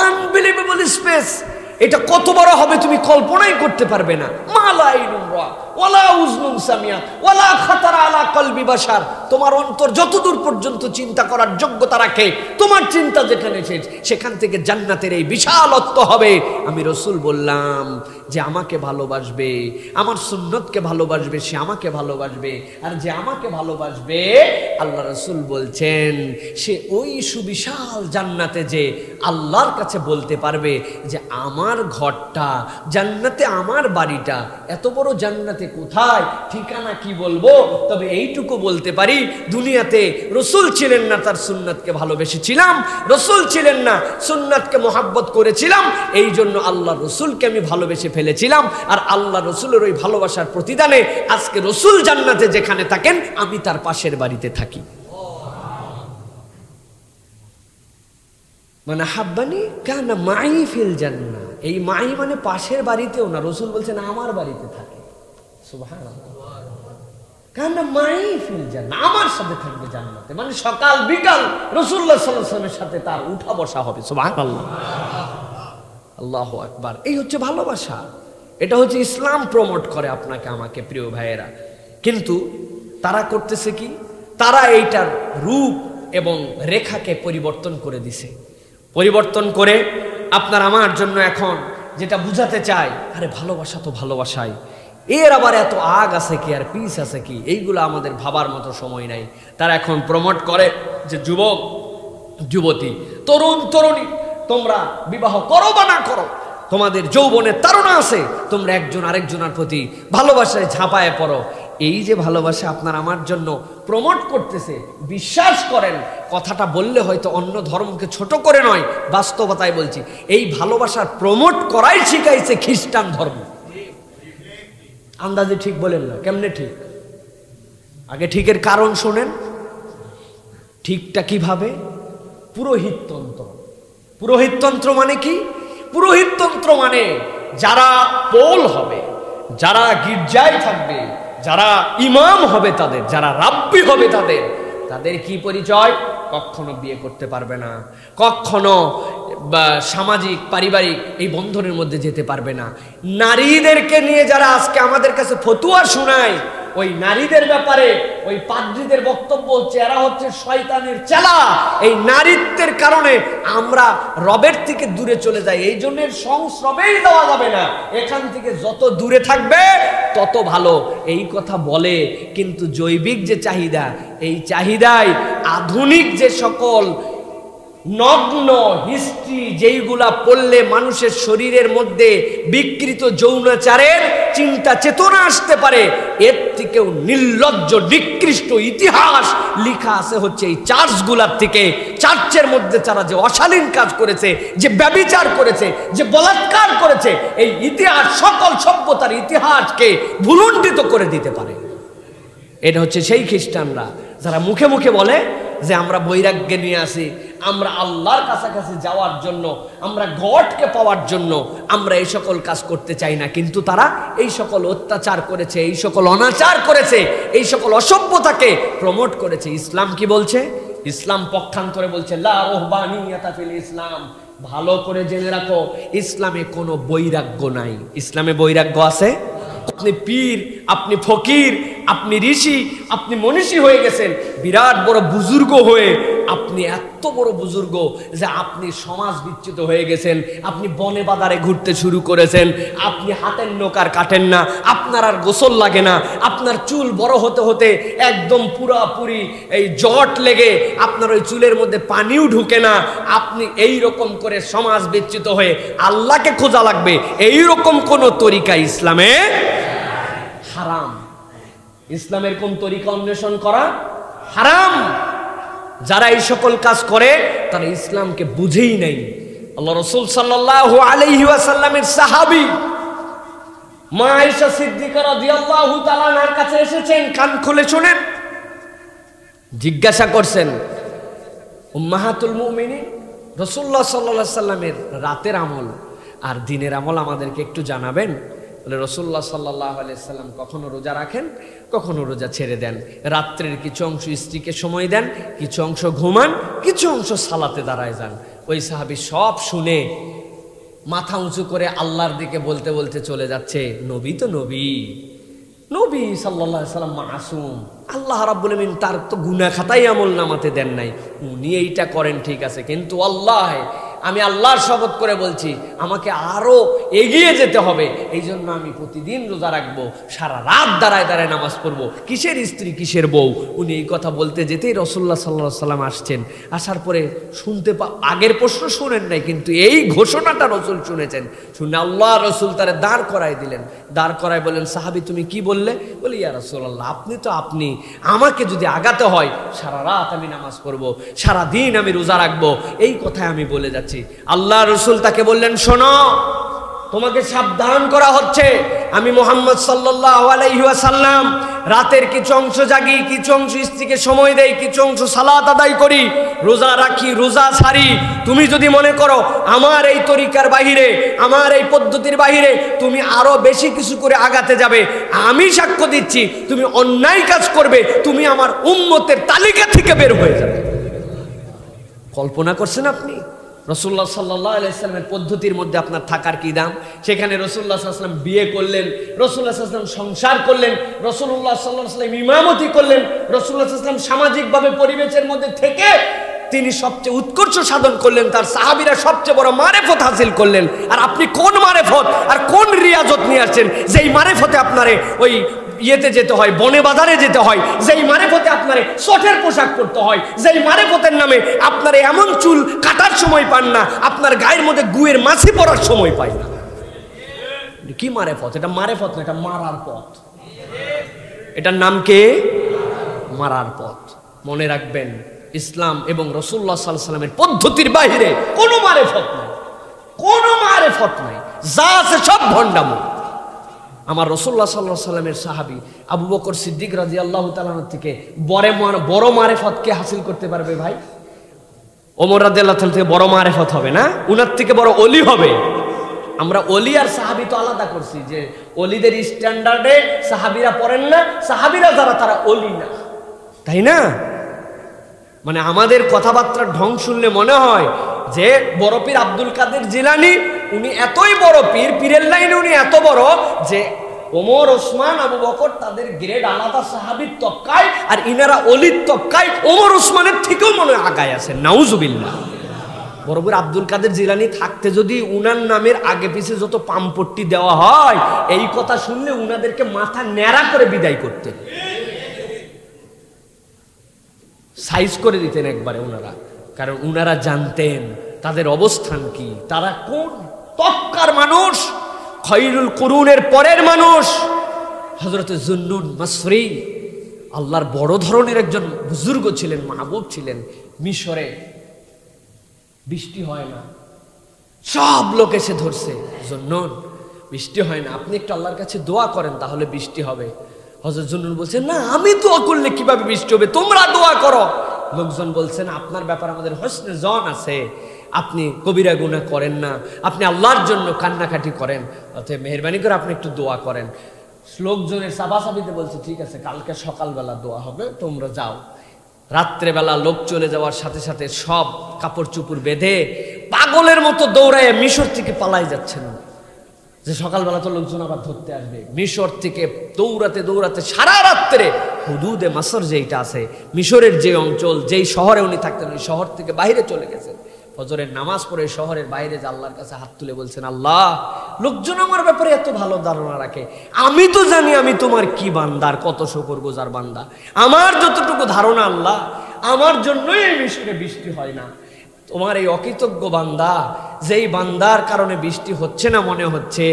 unbelievable space. এটা কত বড় হবে তুমি কল্পনাই করতে পারবে না। মালা আইনুন রা ওয়ালা উযনুন সামিআত ওয়ালা খাতারা আলা কলবি বাশার, তোমার অন্তর যতদূর পর্যন্ত চিন্তা করার যোগ্যতা রাখে, তোমার চিন্তা যেখানে শেষ, সেখান থেকে জান্নাতের এই বিশালত্ব হবে। আমি রাসূল বললাম, যে আমাকে ভালোবাসবে, আমার সুন্নতকে ভালোবাসবে, সে আমাকে ভালোবাসবে, আর যে আমাকে ভালোবাসবে, আল্লাহ রাসূল বলছেন, সে ওই সুবিশাল জান্নাতে যে আল্লাহর কাছে বলতে পারবে যে আমার ঘরটা জান্নাতে, আমার বাড়িটা, এত বড় জান্নাতে কোথায়, ঠিকানা কি বলবো, তবে এইটুকু বলতে পারি, দুনিয়াতে রাসূল ছিলেন না, তার সুন্নাতকে ভালোবেসেছিলাম, রাসূল ছিলেন না, সুন্নাতকে মহব্বত করেছিলাম, এই জন্য আল্লাহ রাসূলকে আমি ভালোবেসে ফেলেছিলাম। আর আল্লাহ রাসূলের ওই ভালোবাসার প্রতিদানে আজকে রাসূল জান্নাতে যেখানে থাকেন, আমি তার পাশের বাড়িতে থাকি। মানে হাব্বানি কানা মাই ফিল জান্নাহ, এই মাই মানে পাশের বাড়িতেও না, রাসূল বলছেন আমার বাড়িতে থাকে। সুবহানাল্লাহ, কানা মাই ফিল জান্নাহ, আমার সাথে থাকবে জান্নাতে, মানে সকাল বিকাল রাসূলুল্লাহ সাল্লাল্লাহু আলাইহি ওয়াসাল্লামের সাথে তার উঠা বসা হবে। সুবহানাল্লাহ, আল্লাহু আকবার। এই হচ্ছে ভালোবাসা, এটা হচ্ছে ইসলাম প্রমোট করে আপনাকে আমাকে, প্রিয় ভাইয়েরা। কিন্তু তারা করতেছে কি, তারা এইটার রূপ এবং রেখাকে পরিবর্তন করে দিছে, পরিবর্তন করে আপনার আমার জন্য এখন যেটা বুঝাতে চায়, আরে ভালোবাসা তো ভালোবাসাই, এর আবার এত আগ আছে কি আর পিস আছে কি, এইগুলো আমাদের ভাবার মতো সময় নাই। তারা এখন প্রমোট করে যে যুবক যুবতী, তরুণ তরুণী, তোমরা বিবাহ করো বা না করো, তোমাদের যৌবনের তাড়না আছে, তোমরা একজন আরেকজনের প্রতি ভালোবাসায় ঝাঁপায় পড়ো। এই যে ভালোবাসা আপনার আমার জন্য প্রমোট করতেছে, বিশ্বাস করেন, কথাটা বললে হয়তো অন্য ধর্মকে ছোট করে নয়, বাস্তবতায় বলছি, এই ভালোবাসার প্রমোট করাই শিখাইছে খ্রিস্টান ধর্ম। আন্দাজে ঠিক বলেন না, কেমনে ঠিক? আগে ঠিকের কারণ শোনেন। ঠিকটা কিভাবে? পুরোহিততন্ত্র। পুরোহিততন্ত্র মানে কি? পুরোহিততন্ত্র মানে যারা পোল হবে, যারা গির্জায় থাকবে, যারা ইমাম হবে তাদের, যারা রাব্বি হবে তাদের কি পরিচয়? কখনো বিয়ে করতে পারবে না, কখনো সামাজিক পারিবারিক এই বন্ধনের মধ্যে যেতে পারবে না। নারীদেরকে নিয়ে যারা আজকে আমাদের কাছে ফতুয়া শোনায়, ওই নারীদের ব্যাপারে ওই পাদ্রীদের বক্তব্য হচ্ছে এরা হচ্ছে শয়তানের চেলা। এই নারীত্বের কারণে আমরা রবের থেকে দূরে চলে যাই, এই জন্য সংস্রবেই দেওয়া যাবে না, এখান থেকে যত দূরে থাকবে তত ভালো, এই কথা বলে। কিন্তু জৈবিক যে চাহিদা, এই চাহিদায় আধুনিক যে সকল নগ্ন হিস্ট্রি যেইগুলা পড়লে মানুষের শরীরের মধ্যে বিকৃত যৌনাচারের চিন্তা চেতনা আসতে পারে, এর থেকেও নির্লজ্জ নিকৃষ্ট ইতিহাস লেখা আছে হচ্ছে এই চার্চগুলার থেকে। চার্চের মধ্যে তারা যে অশালীন কাজ করেছে, যে ব্যভিচার করেছে, যে বলাৎকার করেছে, এই ইতিহাস সকল সভ্যতার ইতিহাসকে ভুলুণ্ঠিত করে দিতে পারে। এটা হচ্ছে সেই খ্রিস্টানরা যারা মুখে মুখে বলে যে আমরা বৈরাগ্য নিয়ে আসি, আমরা আল্লাহর কাছাকাছি যাওয়ার জন্য, আমরা গডকে পাওয়ার জন্য আমরা এই সকল কাজ করতে চাই না, কিন্তু তারা এই সকল অত্যাচার করেছে, এই সকল অনাচার করেছে, এই সকল অসভ্যতাকে প্রমোট করেছে। ইসলাম কি বলছে? ইসলাম পক্ষান্তরে বলছে লা রুহবানিয়াতা ফিল ইসলাম। ভালো করে জেনে রাখো, ইসলামে কোনো বৈরাগ্য নাই। ইসলামে বৈরাগ্য আছে? আপনি পীর, আপনি ফকির, আপনি ঋষি, আপনি মনীষী হয়ে গেছেন, বিরাট বড় বুজুর্গ হয়ে আপনি এত বড় বুজুর্গ যে আপনি সমাজ বিচ্যুত হয়ে গেছেন, আপনি বনে বাজারে ঘুরতে শুরু করেছেন, আপনি হাতের নৌকার কাটেন না, আপনার আর গোসল লাগে না, আপনার চুল বড় হতে হতে একদম পুরাপুরি এই জট লেগে আপনার ওই চুলের মধ্যে পানিও ঢুকে না, আপনি এই রকম করে সমাজ বিচ্যুত হয়ে আল্লাহকে খোঁজা লাগবে, এই রকম কোন তরিকা ইসলামে হারাম। ইসলামের কোন তরিকা অন্বেষণ করা হারাম। যারা এই সকল কাজ করে তারা ইসলামকে বুঝেই নাই। আল্লাহ রাসূল সাল্লাল্লাহু আলাইহি ওয়াসাল্লামের সাহাবী মা আয়েশা সিদ্দিকা রাদিয়াল্লাহু তাআলা আনহার কাছে এসেছেন, কান খুলে শুনেন, জিজ্ঞাসা করছেন উম্মাহাতুল মুমিনিন, রাসূলুল্লাহ সাল্লাল্লাহু আলাইহি ওয়াসাল্লামের রাতের আমল আর দিনের আমল আমাদেরকে একটু জানাবেন। বলে রাসূলুল্লাহ সাল্লাল্লাহু আলাইহি ওয়াসাল্লাম কখনো রোজা রাখেন, কখনো রোজা ছেড়ে দেন, রাত্রের কিছু অংশ স্ত্রীকে সময় দেন, কিছু অংশ ঘুমান, কিছু অংশ সালাতে দাঁড়ায় যান। ওই সাহাবী সব শুনে মাথা উঁচু করে আল্লাহর দিকে বলতে বলতে চলে যাচ্ছে, নবী তো নবী, নবী সাল্লাল্লাহু আলাইহি ওয়াসাল্লাম মাসুম, আল্লাহ রাব্বুল আমিন তার তো গুনাহ খাতাই আমল নামাতে দেন নাই, উনি এইটা করেন ঠিক আছে, কিন্তু আল্লাহ, আমি আল্লাহর শপথ করে বলছি আমাকে আরো এগিয়ে যেতে হবে, এই জন্য আমি প্রতিদিন রোজা রাখবো, সারা রাত দাঁড়ায় দাঁড়ায় নামাজ পড়বো, কিসের স্ত্রী কিসের বউ। উনি এই কথা বলতে যেতেই রাসূলুল্লাহ সাল্লাল্লাহু আলাইহি ওয়াসাল্লাম আসছেন, আসার পরে শুনতে আগের প্রশ্ন শোনেন নাই, কিন্তু এই ঘোষণাটা রাসূল শুনেছেন, শুনে আল্লাহ রাসূল তারে দাঁড় করায় দিলেন, দাঁড় করায় বলেন, সাহাবী তুমি কি বললে? বলি ইয়া রাসূলুল্লাহ, আপনি তো আপনি, আমাকে যদি আগাতে হয় সারা রাত আমি নামাজ পড়বো, সারা দিন আমি রোজা রাখবো, এই কথাই আমি বলে যাচ্ছি। আল্লাহ রাসূল তাকে বললেন, শোনো, তোমাকে সাবধান করা হচ্ছে, আমি মুহাম্মদ সাল্লাল্লাহু আলাইহি ওয়াসাল্লাম রাতের কিছু অংশ জাগি, কিছু অংশ স্ত্রীকে সময় দেই, কিছু অংশ সালাত আদায় করি, রোজা রাখি, রোজা ছাড়ি। তুমি যদি মনে করো আমার এই তরিকার বাহিরে, আমার এই পদ্ধতির বাহিরে তুমি আরো বেশি কিছু করে আগাতে যাবে, আমি সাক্ষ্য দিচ্ছি তুমি অন্যায় কাজ করবে, তুমি আমার উম্মতের তালিকা থেকে বের হয়ে যাবে। কল্পনা করছেন আপনি রাসূলুল্লাহ সাল্লাল্লাহু আলাইহি ওয়াসাল্লামের পদ্ধতির মধ্যে আপনার থাকার কি দাম? সেখানে রাসূলুল্লাহ সাল্লাল্লাহু আলাইহি ওয়াসাল্লাম বিয়ে করলেন, রাসূলুল্লাহ সাল্লাল্লাহু আলাইহি ওয়াসাল্লাম সংসার করলেন, রাসূলুল্লাহ সাল্লাল্লাহু আলাইহি ওয়াসাল্লাম ইমামতি করলেন, রাসূলুল্লাহ সাল্লাল্লাহু আলাইহি ওয়াসাল্লাম সামাজিকভাবে পরিবেশের মধ্যে থেকে তিনি সবচেয়ে উৎকর্ষ সাধন করলেন, তার সাহাবীরা সবচেয়ে বড় মারেফত হাসিল করলেন। আর আপনি কোন মারেফত আর কোন রিয়াজত নিয়ে আসছেন যেই মারেফতে আপনারে ওই ইয়েতে যেতে হয়, বনে বাজারে যেতে হয়, যেই মারেফতে আপনারে শর্টের পোশাক পরতে হয়, যেই মারেফতের নামে আপনারে এমন চুল কাটার সময় পান না, আপনার গায়ের মধ্যে গুয়ের মাছি পড়ার সময় পায় না। কি মারেফত? এটা মারেফত না, এটা মারার পথ। এটার নাম কি? মারার পথ। মনে রাখবেন, ইসলাম এবং রাসূলুল্লাহ সাল্লাল্লাহু আলাইহি ওয়াসাল্লামের পদ্ধতির বাইরে কোনো মারেফত নাই, কোনো মারেফত নাই, যা আছে সব ভণ্ডামি। আমার রাসূলুল্লাহ সাল্লাল্লাহু আলাইহি ওয়াসাল্লামের সাহাবী আবু বকর সিদ্দিক রাদিয়াল্লাহু তাআলা থেকে বড় মারেফত কে হাসিল করতে পারবে ভাই? ওমর রাদিয়াল্লাহু তাআলা থেকে বড় মারেফত হবে না, উনার থেকে বড় ওলি হবে। আমরা ওলি আর সাহাবী তো আলাদা করছি, যে ওলিদের স্ট্যান্ডার্ডে সাহাবীরা পড়েন না, সাহাবীরা যারা তারা ওলি না, তাই না? মানে আমাদের কথাবার্তার ঢং শুনলে মনে হয় যে বড় পীর আব্দুল কাদের জিলানী উনি এতই বড় পীর, পীরের লাইনে উনি এত বড় যে ওমর, ওসমান, আবু বকর তাদের গ্রেড আলাদা সাহাবীর তবকায়, আর ইনারা অলির তবকায় ওমর ওসমানের থেকেও মনে হয় আগায় আছে। নাউজুবিল্লাহ। বরাবর আব্দুল কাদের জিলানী থাকতে যদি উনার নামের আগে পিছে যত পামপট্টি দেওয়া হয়, এই কথা শুনলে উনাদেরকে মাথা ন্যাড়া করে বিদায় করতেন, সাইজ করে দিতেন একবারে উনারা। কারণ উনারা জানতেন তাদের অবস্থান কি, তারা কোন তবকার মানুষ, খৈরুল কুরুনের পরের মানুষ। হযরত যুন্নুন মাসরি আল্লাহর বড় ধরনের একজন বুজুর্গ ছিলেন, মাহবুব ছিলেন। মিশরে বৃষ্টি হয় না, সব লোক এসে ধরছে, যুন্নুন বৃষ্টি হয় না, আপনি একটু আল্লাহর কাছে দোয়া করেন তাহলে বৃষ্টি হবে। হযরত যুন্নুন বলছেন, না আমি দোয়া করলে কিভাবে বৃষ্টি হবে, তোমরা দোয়া করো। লোকজন বলছেন, আপনার ব্যাপারে আমাদের হোসনে জন আছে, আপনি কবিরা গুনাহ করেন না, আপনি আল্লাহর জন্য কান্নাকাটি করেন, অতএব মেহেরবানি করে আপনি একটু দোয়া করেন। লোকজনের সাবাসাবিতে বলছে, ঠিক আছে কালকে সকালবেলা দোয়া হবে, তোমরা যাও। রাত্রেবেলা লোক চলে যাওয়ার সাথে সাথে সব কাপড় চুপড় বেঁধে পাগলের মতো দৌড়ায় মিশর থেকে পালাই যাচ্ছেন, যে সকালবেলা তো লোকজন আবার ধরতে আসবে। মিশর থেকে দৌড়াতে দৌড়াতে সারা রাত্রে হুদুদে মাসর যেটা আছে, মিশরের যে অঞ্চল, যেই শহরে উনি থাকতেন, ওই শহর থেকে বাইরে চলে গেছেন। ফজরের নামাজ পড়ে শহরের বাইরে যে আল্লাহর কাছে হাত তুলে বলছেন, আল্লাহ লোকজন আমার ব্যাপারে এত ভালো ধারণা রাখে, আমি তো জানি আমি তোমার কি বান্দার, কত শুকরগুজার বান্দা। আমার যতটুকু ধারণা আল্লাহ, আমার জন্যই এই মিশরে বৃষ্টি হয় না। তোমার এই অকৃতজ্ঞ বান্দা, যেই বান্দার কারণে বৃষ্টি হচ্ছে না মনে হচ্ছে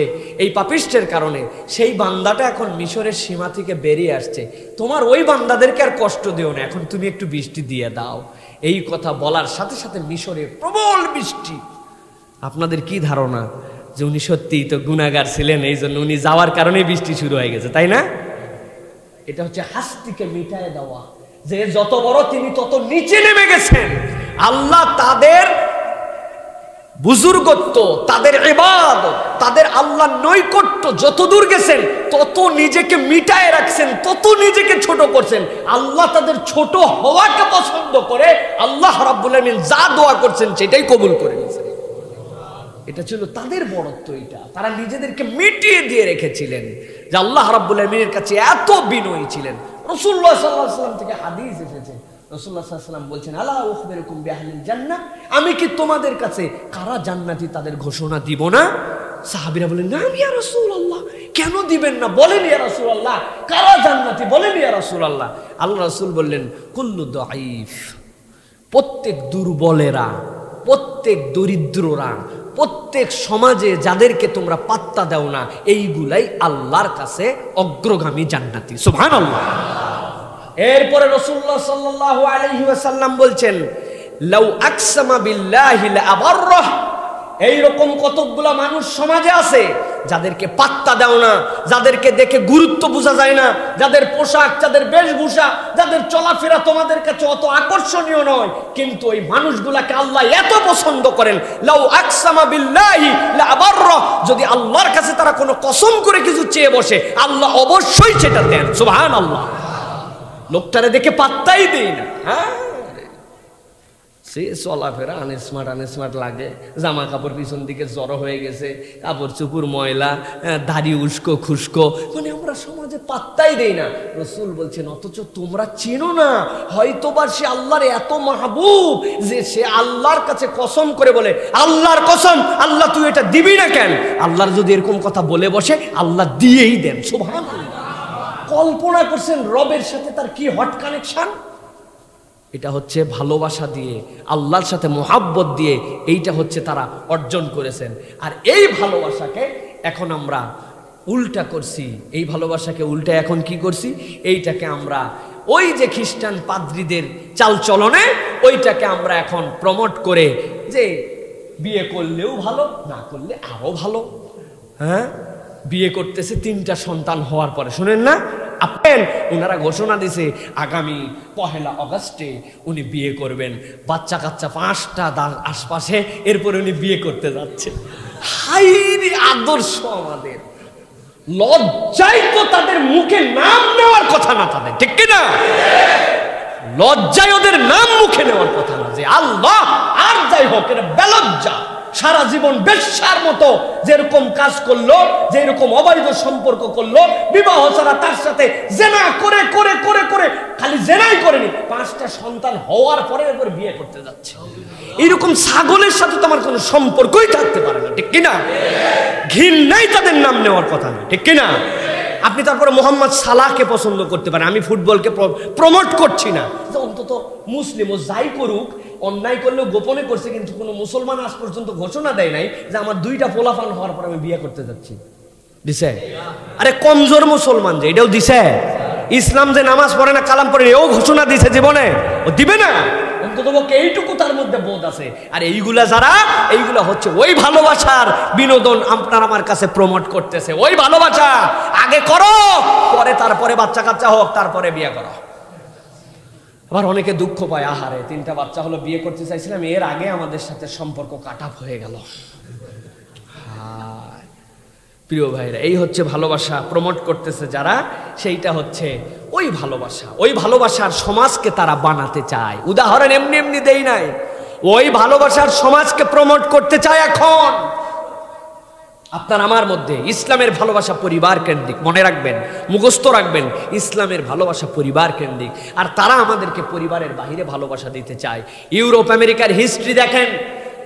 এই পাপিষ্টের কারণে, সেই বান্দাটা এখন মিশরের সীমা থেকে বেরিয়ে আসছে। তোমার ওই বান্দাদেরকে আর কষ্ট দিও না, এখন তুমি একটু বৃষ্টি দিয়ে দাও। এই কথা বলার সাথে সাথে মিশরে প্রবল বৃষ্টি। আপনাদের কি ধারণা যে উনি সত্যিই তো গুনাহগার ছিলেন, এই জন্য উনি যাওয়ার কারণে বৃষ্টি শুরু হয়ে গেছে, তাই না? এটা হচ্ছে হাস্তিকে মিটায় দেওয়া, যে যত বড় তিনি তত নিচে নেমে গেছেন। আল্লাহ তাদের বুজুর্গত্ব, তাদের ইবাদত, তাদের আল্লাহ নৈকট্য যত দূর গেছেন তত নিজেকে মিটায় রাখছেন, তত নিজেকে ছোট করছেন। আল্লাহ তাদের ছোট হওয়াকে পছন্দ করে আল্লাহ রাব্বুল আলামিন যা দোয়া করছেন সেটাই কবুল করে নিয়েছেন। এটা ছিল তাদের বড়ত্ব। এটা তারা নিজেদেরকে মিটিয়ে দিয়ে রেখেছিলেন, যে আল্লাহ রাব্বুল আলামিনের কাছে এত বিনয়ী ছিলেন। রাসূলুল্লাহ সাল্লাল্লাহু আলাইহি ওয়াসাল্লাম থেকে হাদিস এসেছে, রাসূলুল্লাহ সাল্লাল্লাহু আলাইহি ওয়াসাল্লাম বলছেন, আলা উখবিরুকুম বিআহলিল জান্নাহ, আমি কি তোমাদের কাছে কারা জান্নাতি তাদের ঘোষণা দিব না? সাহাবীরা বলেন, না ইয়া রাসূলুল্লাহ, কেন দিবেন না, বলেন ইয়া রাসূলুল্লাহ, কারা জান্নাতি বলেন ইয়া রাসূলুল্লাহ। আল্লাহ রাসূল বললেন, কুল্লু দাঈফ, প্রত্যেক দুর্বলেরা, প্রত্যেক দরিদ্ররা, প্রত্যেক সমাজে যাদেরকে তোমরা পাত্তা দাও না, এইগুলাই আল্লাহর কাছে অগ্রগামী জান্নাতি। সুবহানাল্লাহ। এরপরে রাসূলুল্লাহ সাল্লাল্লাহু আলাইহি ওয়াসাল্লাম বলছেন, লাউ আকসামা বিল্লাহি লাআবাররাহ। এইরকম কতগুলা মানুষ সমাজে আছে যাদেরকে পাত্তা দাও না, যাদেরকে দেখে গুরুত্ব বোঝা যায় না, যাদের পোশাক, যাদের বেশভূষা, যাদের চলাফেরা তোমাদের কাছে অত আকর্ষণীয় নয়, কিন্তু ওই মানুষগুলাকে আল্লাহ এত পছন্দ করেন। লাউ আকসামা বিল্লাহি লাআবাররাহ, যদি আল্লাহর কাছে তারা কোনো কসম করে কিছু চেয়ে বসে, আল্লাহ অবশ্যই সেটা দেন। সুবহানাল্লাহ। লোকটারে দেখে পাত্তাই দেই না, হ্যাঁ সে চলাফেরা আনস্মার্ট লাগে, জামা কাপড় পিছন দিকে জড়ো হয়ে গেছে, কাপড় চুপুর ময়লা, দাড়ি উস্কো খুস্কো, মানে আমরা সমাজে পাত্তাই দেই না। রাসূল বলছেন, অথচ তোমরা চিনো না হয়তোবা সে আল্লাহর এত মাহবুব যে সে আল্লাহর কাছে কসম করে বলে, আল্লাহর কসম আল্লাহ তুই এটা দিবি না কেন? আল্লাহর যদি এরকম কথা বলে বসে, আল্লাহ দিয়েই দেন। সুবহানাল্লাহ। কল্পনা করছেন রবের সাথে তার কি হট কানেকশন। এটা হচ্ছে ভালোবাসা দিয়ে, আল্লাহর সাথে মোহাব্বত দিয়ে, এইটা হচ্ছে তারা অর্জন করেছেন। আর এই ভালোবাসাকে এখন আমরা উল্টা করছি, এই ভালোবাসাকে উল্টা এখন কি করছি, এইটাকে আমরা ওই যে খ্রিস্টান পাদ্রীদের চালচলনে ওইটাকে আমরা এখন প্রমোট করে, যে বিয়ে করলেও ভালো, না করলে আরো ভালো। হ্যাঁ, বিয়ে করতেছে 3টা সন্তান হওয়ার পরে, শুনেন না আপনি, ওনারা ঘোষণা দিছে আগামী 1 আগস্টে উনি বিয়ে করবেন, বাচ্চা কাচ্চা 5টা আশপাশে, এরপরে উনি বিয়ে করতে যাচ্ছে। হাইরে আদর্শ আমাদের, লজ্জায় তো তাদের মুখে নাম নেওয়ার কথা না তাদের, ঠিক কিনা? লজ্জায় ওদের নাম মুখে নেওয়ার কথা না, যে আল্লাহ, আর যাই হোক এটা বেলজ্জা। সারা জীবন বেশ্যার মতো যেরকম কাজ করলো, যেরকম অবৈধ সম্পর্ক করলো, বিবাহ ছাড়া তার সাথে জেনা করে করে করে করে, খালি জেনাই করেনি, 5টা সন্তান হওয়ার পরে এরপর বিয়ে করতে যাচ্ছে। এইরকম ছাগলের সাথে তো আমার কোনো সম্পর্কই থাকতে পারে না, ঠিক কিনা? ঘৃণাই তাদের নাম নেওয়ার কথা না, ঠিক কিনা? আপনি তারপরে মোহাম্মদ সালাহকে পছন্দ করতে পারেন, আমি ফুটবলকে প্রমোট করছি না, যে অন্তত মুসলিম ও যাই করুক, অন্যায় করলেও গোপনে করছে, কিন্তু কোনো মুসলমান আজ পর্যন্ত ঘোষণা দেয় নাই যে আমার 2টা পোলাপান হওয়ার পর আমি বিয়ে করতে যাচ্ছি। দিছে? আরে কমজোর মুসলমান যে, এটাও দিছে। ইসলাম যে নামাজ পড়ে না, কালাম পড়ে, এও ঘোষণা দিছে জীবনে, ও দিবে না? অন্তত এইটুকু তার মধ্যে বোধ আছে। আর এইগুলা যারা, এইগুলা হচ্ছে ওই ভালোবাসার বিনোদন আপনার আমার কাছে প্রমোট করতেছে। ওই ভালোবাসা আগে করো, পরে তারপরে বাচ্চা কাচ্চা হোক, তারপরে বিয়ে করো। আবার অনেকে দুঃখ পায়, আহারে 3টা বাচ্চা হলো, বিয়ে করতে চাইছিলাম, এর আগে আমাদের সাথে সম্পর্ক কাটাপ হয়ে গেল। প্রিয় ভাইরা, এই হচ্ছে ভালোবাসা প্রমোট করতেছে যারা, সেইটা হচ্ছে ওই ভালোবাসা। ওই ভালোবাসার সমাজকে তারা বানাতে চায়। উদাহরণ এমনি এমনি দেই নাই, ওই ভালোবাসার সমাজকে প্রমোট করতে চায়। এখন আপনার আমার মধ্যে ইসলামের ভালোবাসা পরিবার কেন্দ্রিক, মনে রাখবেন, মুখস্থ রাখবেন, ইসলামের ভালোবাসা পরিবার কেন্দ্রিক। আর তারা আমাদেরকে পরিবারের বাহিরে ভালোবাসা দিতে চায়। ইউরোপ আমেরিকার হিস্ট্রি দেখেন,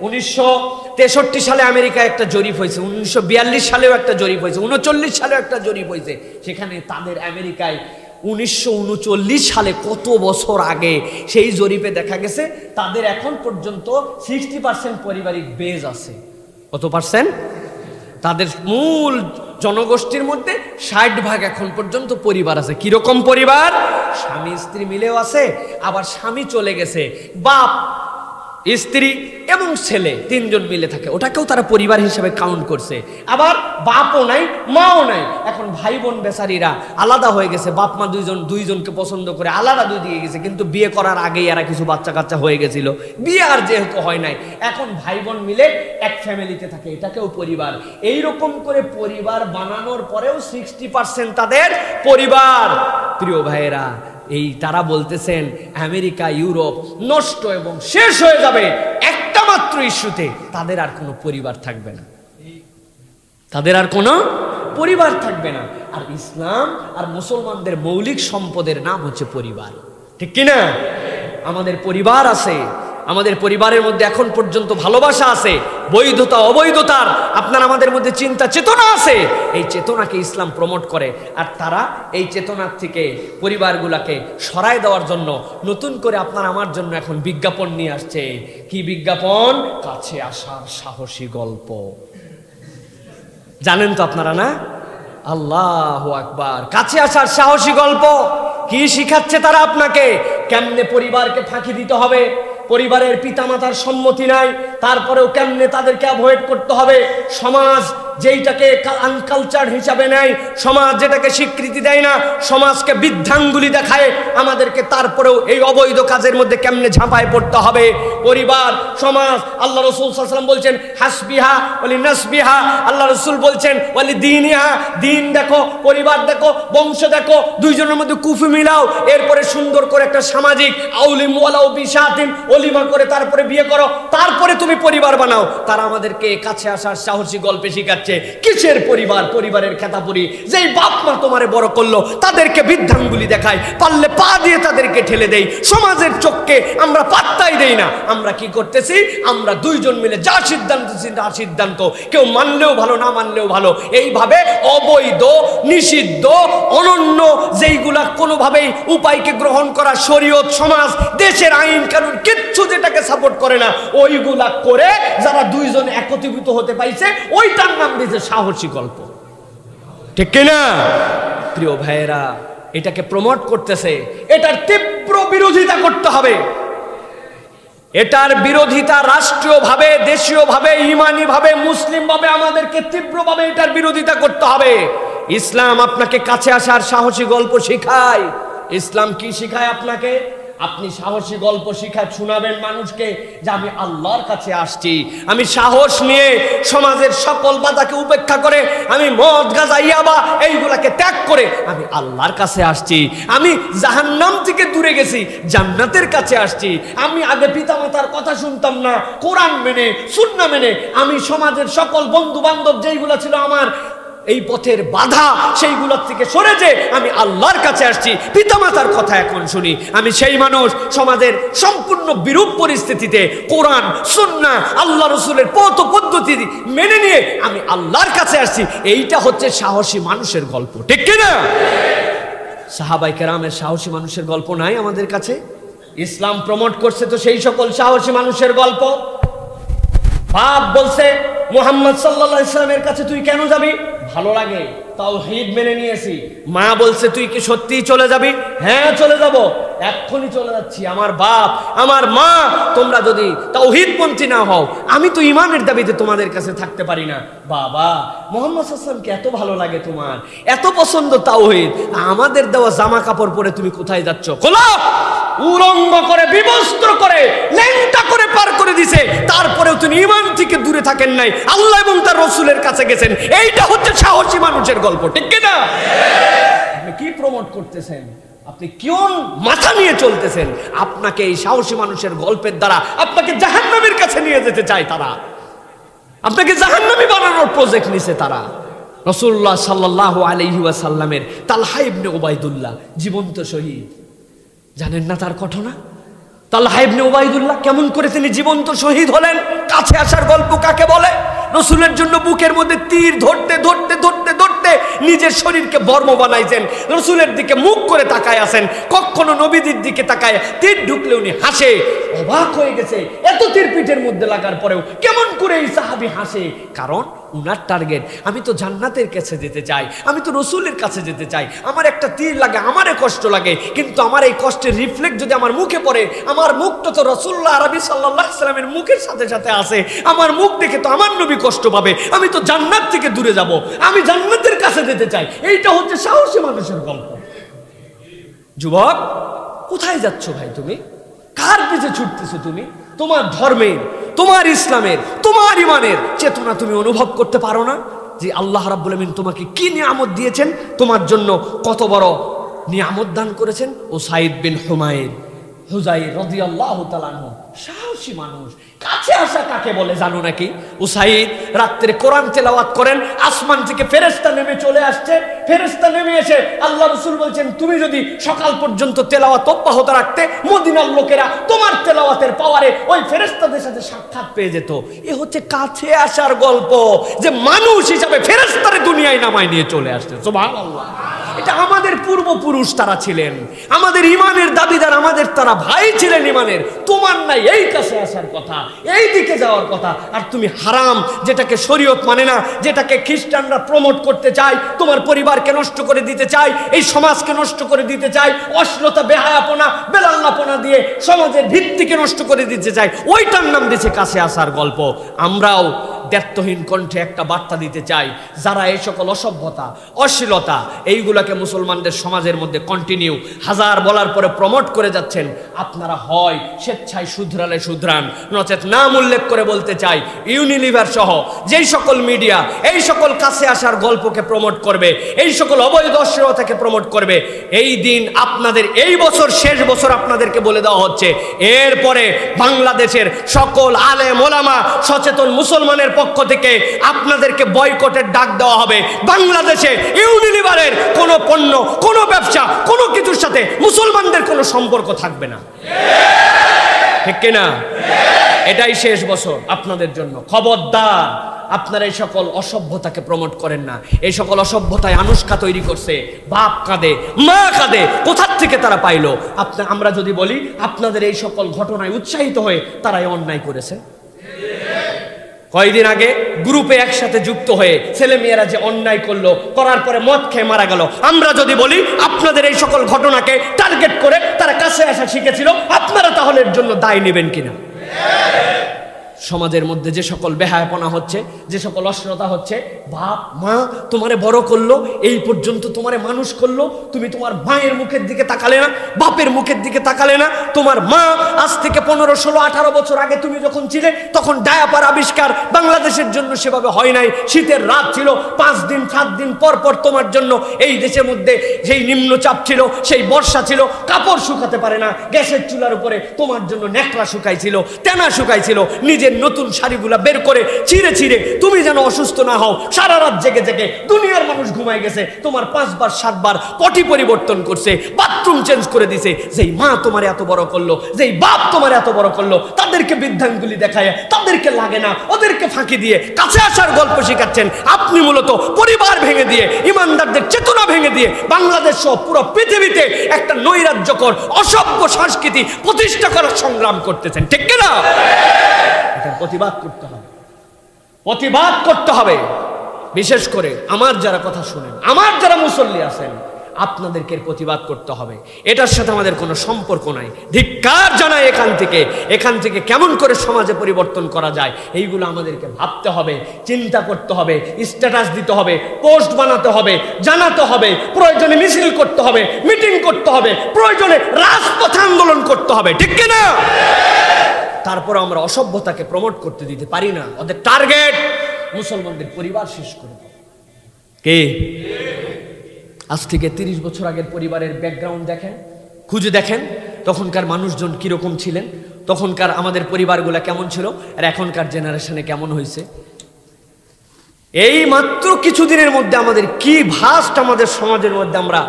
1963 সালে আমেরিকায় একটা জরিপ হয়েছে, 1942 সালেও একটা জরিপ হয়েছে, 1939 সালেও একটা জরিপ হয়েছে। সেখানে তাদের আমেরিকায় 1939 সালে, কত বছর আগে, সেই জরিপে দেখা গেছে তাদের এখন পর্যন্ত 60% পারিবারিক বেজ আছে। কত পার্সেন্ট? তাদের মূল জনগোষ্ঠীর মধ্যে 60% এখন পর্যন্ত পরিবার আছে। কিরকম পরিবার? স্বামী স্ত্রী মিলেও আছে, আবার স্বামী চলে গেছে, বাপ, স্ত্রী এবং ছেলে 3 জন মিলে থাকে, ওটাকেও তারা পরিবার হিসেবে কাউন্ট করছে। আবার বাপও নাই, মাও নাই, এখন ভাই বোন বেচারীরা আলাদা হয়ে গেছে, বাপ মা দুইজনকে পছন্দ করে আলাদা দিয়ে গেছে, কিন্তু বিয়ে করার আগেই এরা কিছু বাচ্চা কাচ্চা হয়ে গেছিল, বিয়ে আর যেহেতু হয় নাই, এখন ভাই বোন মিলে এক ফ্যামিলিতে থাকে, এটাকেও পরিবার। এইরকম করে পরিবার বানানোর পরেও 60% তাদের পরিবার। প্রিয় ভাইয়েরা, এই তারা বলতেছেন আমেরিকা, ইউরোপ নষ্ট এবং শেষ হয়ে যাবে একটা মাত্র ইস্যুতে, তাদের আর কোনো পরিবার থাকবে না, তাদের আর কোনো পরিবার থাকবে না। আর ইসলাম আর মুসলমানদের মৌলিক সম্পদের নাম হচ্ছে পরিবার, ঠিক কিনা? আমাদের পরিবার আছে, আমাদের পরিবারের মধ্যে এখন পর্যন্ত ভালোবাসা আছে, বৈধতা অবৈধতার আপনার আমাদের মধ্যে চিন্তা চেতনা আছে। এই চেতনাকে ইসলাম প্রমোট করে। আর তারা এই চেতনার থেকে পরিবারগুলোকে সরায় দেওয়ার জন্য নতুন করে আপনার আমার জন্য এখন বিজ্ঞাপন নিয়ে আসছে। কি বিজ্ঞাপন? কাছে আসার সাহসী গল্প। জানেন তো আপনারা না? আল্লাহু আকবার, কাছে আসার সাহসী গল্প। কি শিখাচ্ছে তারা আপনাকে? কেমনে পরিবারকে ফাঁকি দিতে হবে, পরিবারের পিতামাতার সম্মতি নাই, তারপরেও কেমনে তাদেরকে অ্যাভয়েড করতে হবে, সমাজ যেইটাকে আনকালচার হিসাবে নেয়, সমাজ যেটাকে স্বীকৃতি দেয় না, সমাজকে বৃদ্ধাঙ্গুলি দেখায় আমাদেরকে, তারপরেও এই অবৈধ কাজের মধ্যে কেমনে ঝাঁপায় পড়তে হবে। পরিবার, সমাজ, আল্লাহ রাসূল সাল্লাল্লাহু আলাইহি ওয়াসাল্লাম বলছেন হাসবিহা ওয়ালি নাসবিহা, আল্লাহ রাসূল বলছেন ওয়ালি দীনিহা, দিন দেখো, পরিবার দেখো, বংশ দেখো, দুইজনের মধ্যে কুফি মিলাও, এরপরে সুন্দর করে একটা সামাজিক আউলিম ওয়ালাউ বিশাতিন অলিমা করে তারপরে বিয়ে করো, তারপরে তুমি পরিবার বানাও। তারা আমাদেরকে কাছে আসার সাহসী গল্পে শিখাচ্ছে কিসের পরিবার? পরিবারের খেতাপুরি। যেই বাপ মা তোমারে বড় করলো তাদেরকে বৃদ্ধাঙ্গুলি দেখায়, পারলে পা দিয়ে তাদেরকে ঠেলে দেই, সমাজের চোখকে আমরা পাত্তাই দেই না। আমরা কি করতেছি? আমরা 2 জন মিলে যা সিদ্ধান্ত, কেউ মানলেও ভালো, না মানলেও ভালো, এইভাবে অবৈধ, নিষিদ্ধ, অনন্য যেইগুলা কোনোভাবেই উপায়কে গ্রহণ করা, শরীয়ত, সমাজ, দেশের আইন কানুন কিচ্ছু যেটাকে সাপোর্ট করে না, ওইগুলা করে যারা 2 জন একত্রিত হতে পাইছে, ওইটার নাম দিয়েছে সাহসী গল্প, ঠিক কিনা? প্রিয় ভাইয়েরা, এটাকে প্রমোট করতেছে, এটার তীব্র বিরোধিতা করতে হবে। এটার বিরোধিতা রাষ্ট্রীয়ভাবে, দেশীয়ভাবে, ইমানিভাবে, মুসলিমভাবে আমাদেরকে তীব্রভাবে এটার বিরোধিতা করতে হবে। ইসলাম আপনাকে কাছে আসার সাহসী গল্প শিখায়। ইসলাম কি শিখায় আপনাকে? আপনি সাহসী গল্প শোনাবেন মানুষকে যে আমি আল্লাহর কাছে আসছি, আমি সাহস নিয়ে সমাজের সকল বাধাকে উপেক্ষা করে, আমি মদ গাঁজা ইয়াবা এইগুলাকে ত্যাগ করে আমি আল্লাহর কাছে আসছি, আমি জাহান্নাম থেকে দূরে গেছি, জান্নাতের কাছে আসছি। আমি আগে পিতামাতার কথা শুনতাম না, কোরআন মেনে সুন্নাহ মেনে আমি সমাজের সকল বন্ধু বান্ধব যেইগুলা ছিল আমার এই পথের বাধা, সেইগুলোর থেকে সরে যে আমি আল্লাহর কাছে আসছি, পিতামাতার কথা এখন শুনি। আমি সেই মানুষ সমাজের সম্পূর্ণ বিরূপ পরিস্থিতিতে কোরআন সুন্নাহ আল্লাহ রসুলের পথ পদ্ধতি মেনে নিয়ে আমি আল্লাহর কাছে আসছি। এইটা হচ্ছে সাহসী মানুষের গল্প, ঠিক কিনা? সাহাবায়ে কেরামের সাহসী মানুষের গল্প নাই আমাদের কাছে? ইসলাম প্রমোট করছে তো সেই সকল সাহসী মানুষের গল্প। বাপ বলছে মুহাম্মদ সাল্লাল্লাহু আলাইহি ওয়াসাল্লামের কাছে তুই কেন যাবি? ভালো লাগে, তাওহীদ মেনে নিয়েছি। মা বলছে তুই কি সত্যিই চলে যাবি? হ্যাঁ চলে যাব, এক্ষুনি চলে যাচ্ছি। আমার বাপ আমার মা তোমরা যদি তাওহীদপন্থী না হও, আমি তো ঈমানের দাবিতে তোমাদের কাছে থাকতে পারি না। বাবা মুহাম্মদ সাল্লাল্লাহু আলাইহি ওয়াসাল্লামকে এত ভালো লাগে তোমার, এত পছন্দ তাওহীদ, আমাদের দেওয়া জামা কাপড় পরে তুমি কোথায় যাচ্ছ? খোলো। উলঙ্গ করে বিবস্ত্র করে ল্যাংটা করে পার করে দিছে, তারপরেও তিনি ঈমান থেকে দূরে থাকেন নাই, আল্লাহ এবং তার রাসূলের কাছে গেছেন। এইটা হচ্ছে সাহসী মানুষের গল্প, ঠিক কি না? আপনি কি প্রমোট করতেছেন? আপনি কোন মাথা নিয়ে চলতেছেন? আপনাকে এই সাহসী মানুষের গল্পের দ্বারা আপনাকে জাহান্নামের কাছে নিয়ে যেতে চায় তারা, আপনাকে জাহান্নামী বানানোর প্রজেক্ট নিছে তারা। রাসূলুল্লাহ সাল্লাল্লাহু আলাইহি ওয়াসাল্লামের তালহা ইবনে উবাইদুল্লাহ জীবন্ত শহীদ, জানেন না তার ঘটনা? তালহা ইবনে উবাইদুল্লাহ কেমন করে তিনি জীবন্ত শহীদ হলেন? কাছে আসার গল্প কাকে বলে? রসুলের জন্য বুকের মধ্যে তীর ধরতে ধরতে ধরতে ধরতে নিজের শরীরকে বর্ম বানাইছেন, রসুলের দিকে মুখ করে তাকায় আছেন, কখনো নবীদের দিকে তাকায় তীর ঢুকলে উনি হাসে। অবাক হয়ে গেছে, এত তীর পিঠের মধ্যে লাগার পরেও কেমন করে এই সাহাবী হাসে? কারণ উনার টার্গেট আমি তো জান্নাতের কাছে যেতে চাই, আমি তো রসুলের কাছে যেতে চাই। আমার একটা তীর লাগে, আমারে কষ্ট লাগে, কিন্তু আমার এই কষ্টের রিফ্লেক্ট যদি আমার মুখে পড়ে, আমার মুখটা তো রাসূলুল্লাহ আরবি সাল্লাল্লাহু আলাইহি সাল্লামের মুখের সাথে সাথে আছে, আমার মুখ দেখে তো আমার নবী কষ্ট পাবে, আমি তো জান্নাত থেকে দূরে যাব, আমি জান্নাতের কাছে যেতে চাই। এইটা হচ্ছে সাহসী মানুষের গল্প। যুবক কোথায় যাচ্ছ ভাই? তুমি কার পিছে ছুটতেছো? তুমি তোমার ধর্মের, তোমার ইসলামের, তোমার ঈমানের চেতনা তুমি অনুভব করতে পারো না যে আল্লাহ রাব্বুল আমিন তোমাকে কি নিয়ামত দিয়েছেন, তোমার জন্য কত বড় নিয়ামত দান করেছেন। উসাইদ বিন হুযাইর রাদিয়াল্লাহু তাআলা আনহু সাহসী মানুষ। কাছে আসা কাকে বলে জানো নাকি? উসাইদ রাত্রে কোরআন তেলাওয়াত করেন, আসমান থেকে ফেরেশতা নেমে চলে আসছে, ফেরেশতা নেমে এসে আল্লাহ রাসূল বলছেন তুমি যদি সকাল পর্যন্ত তেলাওয়াত অব্যাহত রাখতে, মদিনার লোকেরা তোমার তেলাওয়াতের পাওয়ারে ওই ফেরেশতাদের সাথে সাক্ষাৎ পেয়ে যেত। এ হচ্ছে কাছে আসার গল্প, যে মানুষ হিসাবে ফেরেশতারে দুনিয়ায় নামায় নিয়ে চলে আসছে। সুবহানাল্লাহ। এটা আমাদের পূর্বপুরুষ তারা ছিলেন, আমাদের ঈমানের দাবিদার, আমাদের তারা ভাই ছিলেন ঈমানের। তোমার নাই এই কাছে আসার কথা, এই দিকে যাওয়ার কথা, আর তুমি হারাম, যেটাকে শরীয়ত মানে না, যেটাকে খ্রিস্টানরা প্রমোট করতে চায়, তোমার পরিবারকে নষ্ট করে দিতে চায়, এই সমাজকে নষ্ট করে দিতে চায়, অশ্লীলতা বেহায়াপনা বেলাল্লাপনা দিয়ে সমাজের ভিত্তিকে নষ্ট করে দিতে চায়, ওইটার নাম দিয়েছে কাছে আসার গল্প। আমরাও দ্ব্যর্থহীন কণ্ঠে একটা বার্তা দিতে চাই, যারা এই সকল অসভ্যতা অশ্লীলতা এইগুলাকে মুসলমানদের সমাজের মধ্যে কন্টিনিউ হাজার বলার পরে প্রমোট করে যাচ্ছেন, আপনারা হয় স্বেচ্ছায় শুধরালে শুধরান, নচেত নাম উল্লেখ করে বলতে চাই ইউনিলিভার সহ যেই সকল মিডিয়া এই সকল কাছে আসার গল্পকে প্রমোট করবে, এই সকল অবৈধ অশ্লীলতাকে প্রমোট করবে, এই দিন আপনাদের এই বছর শেষ বছর আপনাদেরকে বলে দেওয়া হচ্ছে, এরপরে বাংলাদেশের সকল আলেম ওলামা সচেতন মুসলমানের পক্ষ থেকে আপনাদেরকে বয়কটের ডাক দেওয়া হবে। বাংলাদেশে ইউনিলিভারের কোনো পণ্য, কোনো ব্যবসা, কোনো কিছুর সাথে মুসলমানদের কোনো সম্পর্ক থাকবে না, ঠিক কিনা? এটাই শেষ বছর আপনাদের জন্য। খবরদার আপনারা এই সকল অসভ্যতাকে প্রমোট করেন না। এই সকল অসভ্যতায় আনুষ্কা তৈরি করছে, বাপ কাঁদে, মা কাঁদে, কোথার থেকে তারা পাইলো? আমরা যদি বলি আপনাদের এই সকল ঘটনায় উৎসাহিত হয়ে তারা এই অন্যায় করেছে। কয়েকদিন আগে গ্রুপে একসাথে যুক্ত হয়ে ছেলে মেয়েরা যে অন্যায় করলো, করার পরে মদ খেয়ে মারা গেল, আমরা যদি বলি আপনাদের এই সকল ঘটনাকে টার্গেট করে তারা কাছে আসা শিখেছিল, আপনারা তাহলে এর জন্য দায় নেবেন কিনা? সমাজের মধ্যে যে সকল বেহায়াপনা হচ্ছে, যে সকল অশ্লীলতা হচ্ছে, বাপ মা তোমারে বড় করলো, এই পর্যন্ত তোমারে মানুষ করলো, তুমি তোমার মায়ের মুখের দিকে তাকালে না, বাপের মুখের দিকে তাকালে না। তোমার মা আজ থেকে 15, 16, 18 বছর আগে তুমি যখন ছিলে তখন ডায়াপার আবিষ্কার বাংলাদেশের জন্য সেভাবে হয় নাই। শীতের রাত ছিল, 5 দিন 7 দিন পর পর তোমার জন্য এই দেশের মধ্যে সেই নিম্নচাপ ছিল, সেই বর্ষা ছিল, কাপড় শুকাতে পারে না, গ্যাসের চুলার উপরে তোমার জন্য নেকড়া শুকাইছিল, তেনা শুকাইছিল, নিজের নতুন শাড়িগুলা বের করে ছিঁড়ে ছিঁড়ে তুমি যেন অসুস্থ না হও। সারা রাত জেগে জেগে দুনিয়ার মানুষ ঘুমায় গেছে, তোমার 5 বার 7 বার পটি পরিবর্তন করছে, বাথরুম চেঞ্জ করে দিছে। যেই মা তোমার এত বড় করলো, যেই বাপ তোমার এত বড় করলো, তাদেরকে বৃদ্ধাঙ্গুলি দেখায়, তাদেরকে লাগে না, ওদেরকে ফাঁকি দিয়ে কাছে আসার গল্প শেখাচ্ছেন। আপনি মূলত পরিবার ভেঙে দিয়ে, ইমানদারদের চেতনা ভেঙে দিয়ে বাংলাদেশ সহ পুরো পৃথিবীতে একটা নৈরাজ্যকর অসভ্য সংস্কৃতি প্রতিষ্ঠা করার সংগ্রাম করতেছেন, ঠিক কিনা? এটার প্রতিবাদ করতে হবে, প্রতিবাদ করতে হবে। বিশেষ করে আমার যারা কথা শুনেন, আমার যারা মুসল্লি আছেন, আপনাদেরকে প্রতিবাদ করতে হবে। এটার সাথে আমাদের কোনো সম্পর্ক নাই। ধিক্কার জানাই এখান থেকে কেমন করে সমাজে পরিবর্তন করা যায়, এইগুলো আমাদেরকে ভাবতে হবে, চিন্তা করতে হবে, স্ট্যাটাস দিতে হবে, পোস্ট বানাতে হবে, জানাতে হবে, প্রয়োজনে মিছিল করতে হবে, মিটিং করতে হবে, প্রয়োজনে রাজপথে আন্দোলন করতে হবে, ঠিক কিনা? তারপর আমরা অসভ্যতাকে প্রমোট করতে দিতে পারি না। ওদের টার্গেট মুসলমানদের পরিবার শেষ করে দেয়। কে? আজ থেকে 30 বছর আগের পরিবারের ব্যাকগ্রাউন্ড দেখেন, খুঁজে দেখেন, তখনকার মানুষজন কিরকম ছিলেন, তখনকার আমাদের পরিবারগুলো কেমন ছিল, আর এখনকার জেনারেশনে কেমন হয়েছে। এই মাত্র কিছুদিনের মধ্যে আমাদের কি ভাস্ট আমাদের সমাজের মধ্যে আমরা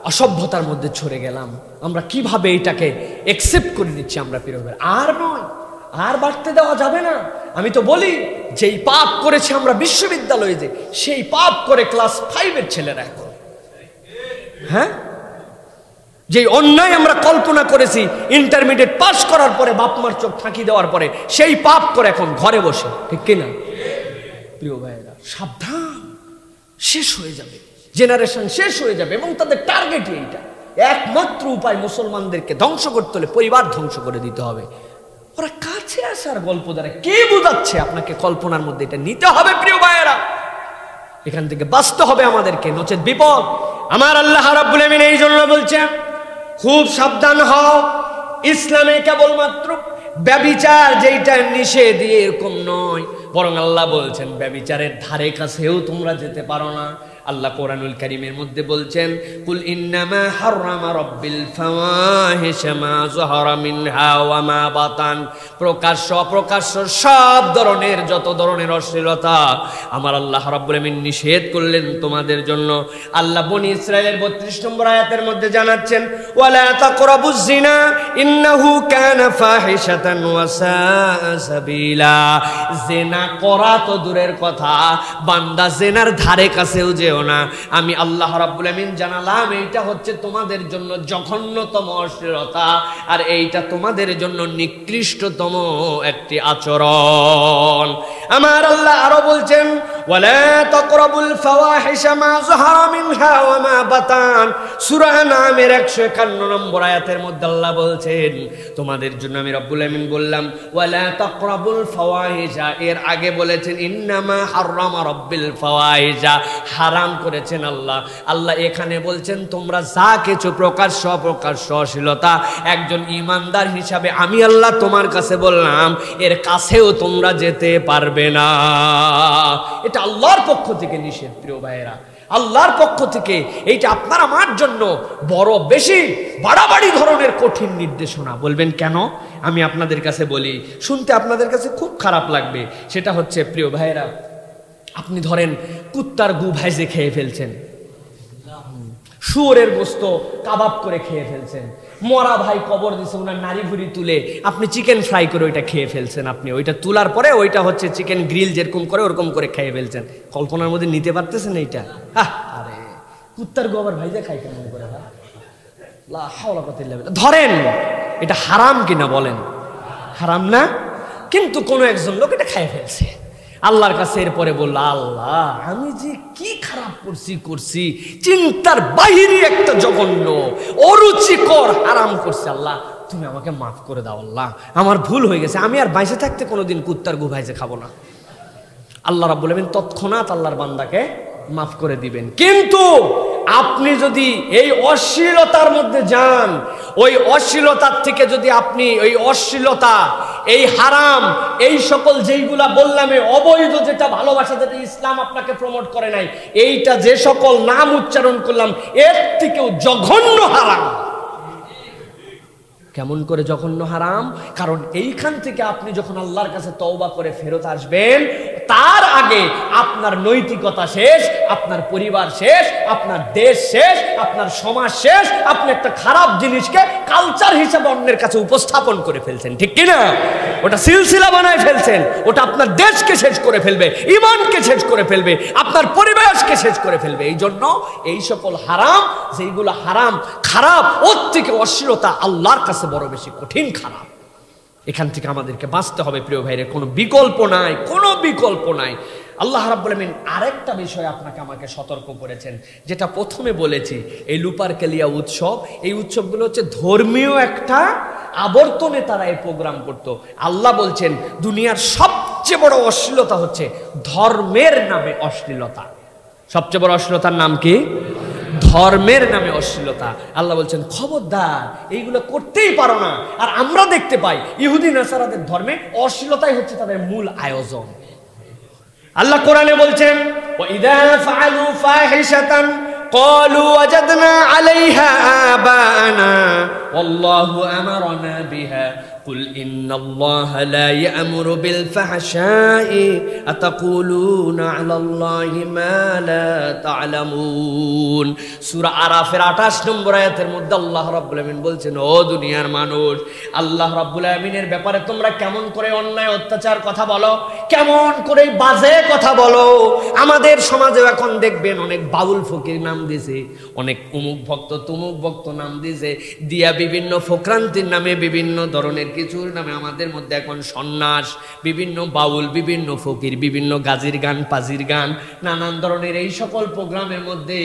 অসভ্যতার মধ্যে ছড়ে গেলাম। আমরা কিভাবে এটাকে একসেপ্ট করে নিচ্ছি আমরা পরিবার। আর নয়, আর বাড়তে দেওয়া যাবে না। আমি তো বলি, যেই পাপ করেছে আমরা বিশ্ববিদ্যালয়ে, যে সেই পাপ করে ক্লাস 5-এর ছেলেরা এখন, হ্যাঁ, যেই অন্যায় আমরা কল্পনা করেছি ইন্টারমিডিয়েট পাস করার পরে বাপ মার চোখ ফাঁকি দেওয়ার পরে, সেই পাপ করে এখন ঘরে বসে, ঠিক কিনা? প্রিয় ভাইয়েরা, সাবধান, শেষ হয়ে যাবে, জেনারেশন শেষ হয়ে যাবে। এবং তাদের টার্গেটই এইটা। একমাত্র উপায় মুসলমানদেরকে ধ্বংস করতে হলে পরিবার ধ্বংস করে দিতে হবে। ওরা কাছে আসার গল্প দ্বারা কে বোঝাচ্ছে আপনাকে? কল্পনার মধ্যে এটা নিতে হবে প্রিয় ভাইয়েরা, এখান থেকে বাঁচতে হবে আমাদেরকে, নচেত বিপদ। আমার আল্লাহ রাব্বুল আমিন এই জন্য বলছেন, খুব সাবধান হও। ইসলামে কেবলমাত্র ব্যভিচার যেটা নিষেধ এরকম নয়, বরং আল্লাহ বলছেন ব্যভিচারের ধারে কাছেও তোমরা যেতে পারো না। আল্লাহ কোরআনুল কারীমের মধ্যে বলছেন, কুল ইন্নামা হাররামা রাব্বিল ফাওয়াহিশা মা যাহারা মিনহা ওয়া মা বাতান। প্রকাশ্য অপ্রকাশ্য সব ধরনের, যত ধরনের অশ্লীলতা আমার আল্লাহ রাব্বুল আমিন নিষেধ করলেন তোমাদের জন্য। আল্লাহ বনি ইসরাইলের 32 নম্বর আয়াতের মধ্যে জানাচ্ছেন, ওয়ালা তাকরাবুজ জিনা ইন্নাহু কানা ফাহিশাতান ওয়া সাআ সাবিলা। জিনা করা তো দূরের কথা, বান্দা জিনার ধারে কাছেও যে না। আমি আল্লাহ রাব্বুল আমিন জানালাম এইটা হচ্ছে তোমাদের জন্য জঘন্যতম অশ্লীলতা, আর এইটা তোমাদের জন্য নিকৃষ্টতম একটি আচরণ। আমার আল্লাহ আরো বলছেন, ওয়ালা তাকরাবুল ফাওয়াহিশা মা যাহারা মিনহা ওয়া মা বাতান। সূরা আনআমের 151 নম্বর আয়াতের মধ্যে আল্লাহ বলছেন, তোমাদের জন্য আমি রব্বুল আমিন বললাম ওয়ালা তাকরাবুল ফাওয়াহিশা, এর আগে বলেছেন ইন্নামা হাররামা রাব্বিল ফাওয়াহিশা, হারাম করেছেন আল্লাহ। আল্লাহ এখানে বলছেন তোমরা যা কিছু প্রকাশ্য অপ্রকাশ্য অশ্লীলতা, একজন ইমানদার হিসাবে আমি আল্লাহ তোমার কাছে বললাম এর কাছেও তোমরা যেতে পারবে না। এটা আল্লাহর পক্ষ থেকে নিষেধ প্রিয় ভাইয়েরা, আল্লাহর পক্ষ থেকে। এইটা আপনার আমার জন্য বড় বেশি বাড়াবাড়ি ধরনের কঠিন নির্দেশনা। বলবেন কেন? আমি আপনাদের কাছে বলি, শুনতে আপনাদের কাছে খুব খারাপ লাগবে। সেটা হচ্ছে প্রিয় ভাইয়েরা, আপনি ধরেন কুত্তার গু ভাইজে খেয়ে ফেলছেন, শুয়োরের গোস্ত কাবাব করে খেয়ে ফেলছেন, মরা ভাই কবর দিছে ওনার নাড়ি ভুড়ি তুলে আপনি চিকেন ফ্রাই করে ওইটা খেয়ে ফেলছেন। আপনি ওইটা তোলার পরে ওইটা হচ্ছে চিকেন গ্রিল যেরকম করে ওরকম করে খেয়ে ফেলছেন। কল্পনার মধ্যে নিতে পারতেছেন এইটা? আরে কুত্তার গু আবার ভাইজে খাই কেমন করে? ধরেন এটা হারাম কিনা বলেন? হারাম না, কিন্তু কোনো একজন লোক এটা খাই ফেলছে। আল্লাহর কাছে এরপরে বলল, আল্লাহ আমি যে কি খারাপ করছি, চিন্তার বাহিরে একটা জঘন্য অরুচিকর হারাম করছে। আল্লাহ তুমি আমাকে মাফ করে দাও আল্লাহ, আমার ভুল হয়ে গেছে, আমি আর বাইসে থাকতে কোনোদিন কুত্তার গু ভাইজে খাবো না। আল্লাহ রাব্বুল আলামিন তৎক্ষণাৎ আল্লাহর বান্দাকে মাফ করে দিবেন। কিন্তু আপনি যদি এই অশ্লীলতার মধ্যে যান, ওই অশ্লীলতার থেকে যদি আপনি ওই অশ্লীলতা, এই হারাম, এই সকল যেইগুলা বললাম, অবৈধ যেটা ভালোবাসা, যেটা ইসলাম আপনাকে প্রমোট করে নাই, এইটা যে সকল নাম উচ্চারণ করলাম, এর থেকেও জঘন্য হারাম। কেমন করে জঘন্য হারাম? কারণ এইখান থেকে আপনি যখন আল্লাহর কাছে তওবা করে ফেরত আসবেন, তার আগে আপনার নৈতিকতা শেষ, আপনার পরিবার শেষ, আপনার দেশ শেষ, আপনার সমাজ শেষ। আপনি একটা খারাপ জিনিসকে কালচার হিসেবে অন্যের কাছে উপস্থাপন করে ফেলছেন, ঠিক কিনা? ওটা সিলসিলা বানায় ফেলছেন, ওটা আপনার দেশকে শেষ করে ফেলবে, ঈমানকে শেষ করে ফেলবে, আপনার পরিবেশকে শেষ করে ফেলবে। এই জন্য এই সকল হারাম, যেইগুলো হারাম খারাপ, ওর থেকে অশ্লীলতা আল্লাহর কাছে বড় বেশি কঠিন খারাপ। এখান থেকে আমাদেরকে বাঁচতে হবে প্রিয় ভাইরে, কোনো বিকল্প নাই, কোনো বিকল্প নাই। আল্লাহ রাব্বুল আমিন আরেকটা বিষয় আপনাকে আমাকে সতর্ক করেছেন, যেটা প্রথমে বলেছি, এই লুপারকেলিয়া উৎসব, এই উৎসবগুলো হচ্ছে ধর্মীয় একটা আবর্তনে তারা এই প্রোগ্রাম করত। আল্লাহ বলছেন দুনিয়ার সবচেয়ে বড় অশ্লীলতা হচ্ছে ধর্মের নামে অশ্লীলতা। সবচেয়ে বড় অশ্লীলতার নাম কি? ধর্মের নামে অশ্লীলতা। আল্লাহ বলছেন খবরদার, এইগুলো করতেই পারো না। আর আমরা দেখতে পাই ইহুদি নাসারাদের ধর্মে অশ্লীলতাই হচ্ছে তাদের মূল আয়োজন। আল্লাহ কোরআনে বলছেন ওয়াইদা ফাআলু ফাহিশাতান ক্বালু ওয়াজাদনা আলাইহা আবানা ওয়াল্লাহু আমারনা বিহা কুল ইন্নাল্লাহা লা ইয়া'মুরু বিল ফাহশাই আতাকুলুনা আলাল্লাহি মা লা তা'লামুন। সূরা আরাফের 28 নম্বর আয়াতের মধ্যে আল্লাহ রাব্বুল আমিন বলছেন, ও দুনিয়ার মানুষ, আল্লাহ রাব্বুল আমিনের ব্যাপারে তোমরা কেমন করে অন্যায় অত্যাচার কথা বলো, কেমন করে বাজে কথা বলো। আমাদের সমাজেও এখন দেখবেন অনেক বাউল ফকির নাম দিয়েছে, অনেক অমুক ভক্ত তমুক ভক্ত নাম দিয়েছে, দিয়া বিভিন্ন ফকরান্তির নামে, বিভিন্ন ধরনের কিছুর নামে আমাদের মধ্যে এখন সন্ন্যাস, বিভিন্ন বাউল, বিভিন্ন ফকির, বিভিন্ন গাজির গান, পাজির গান, নানান ধরনের এই সকল প্রোগ্রামের মধ্যে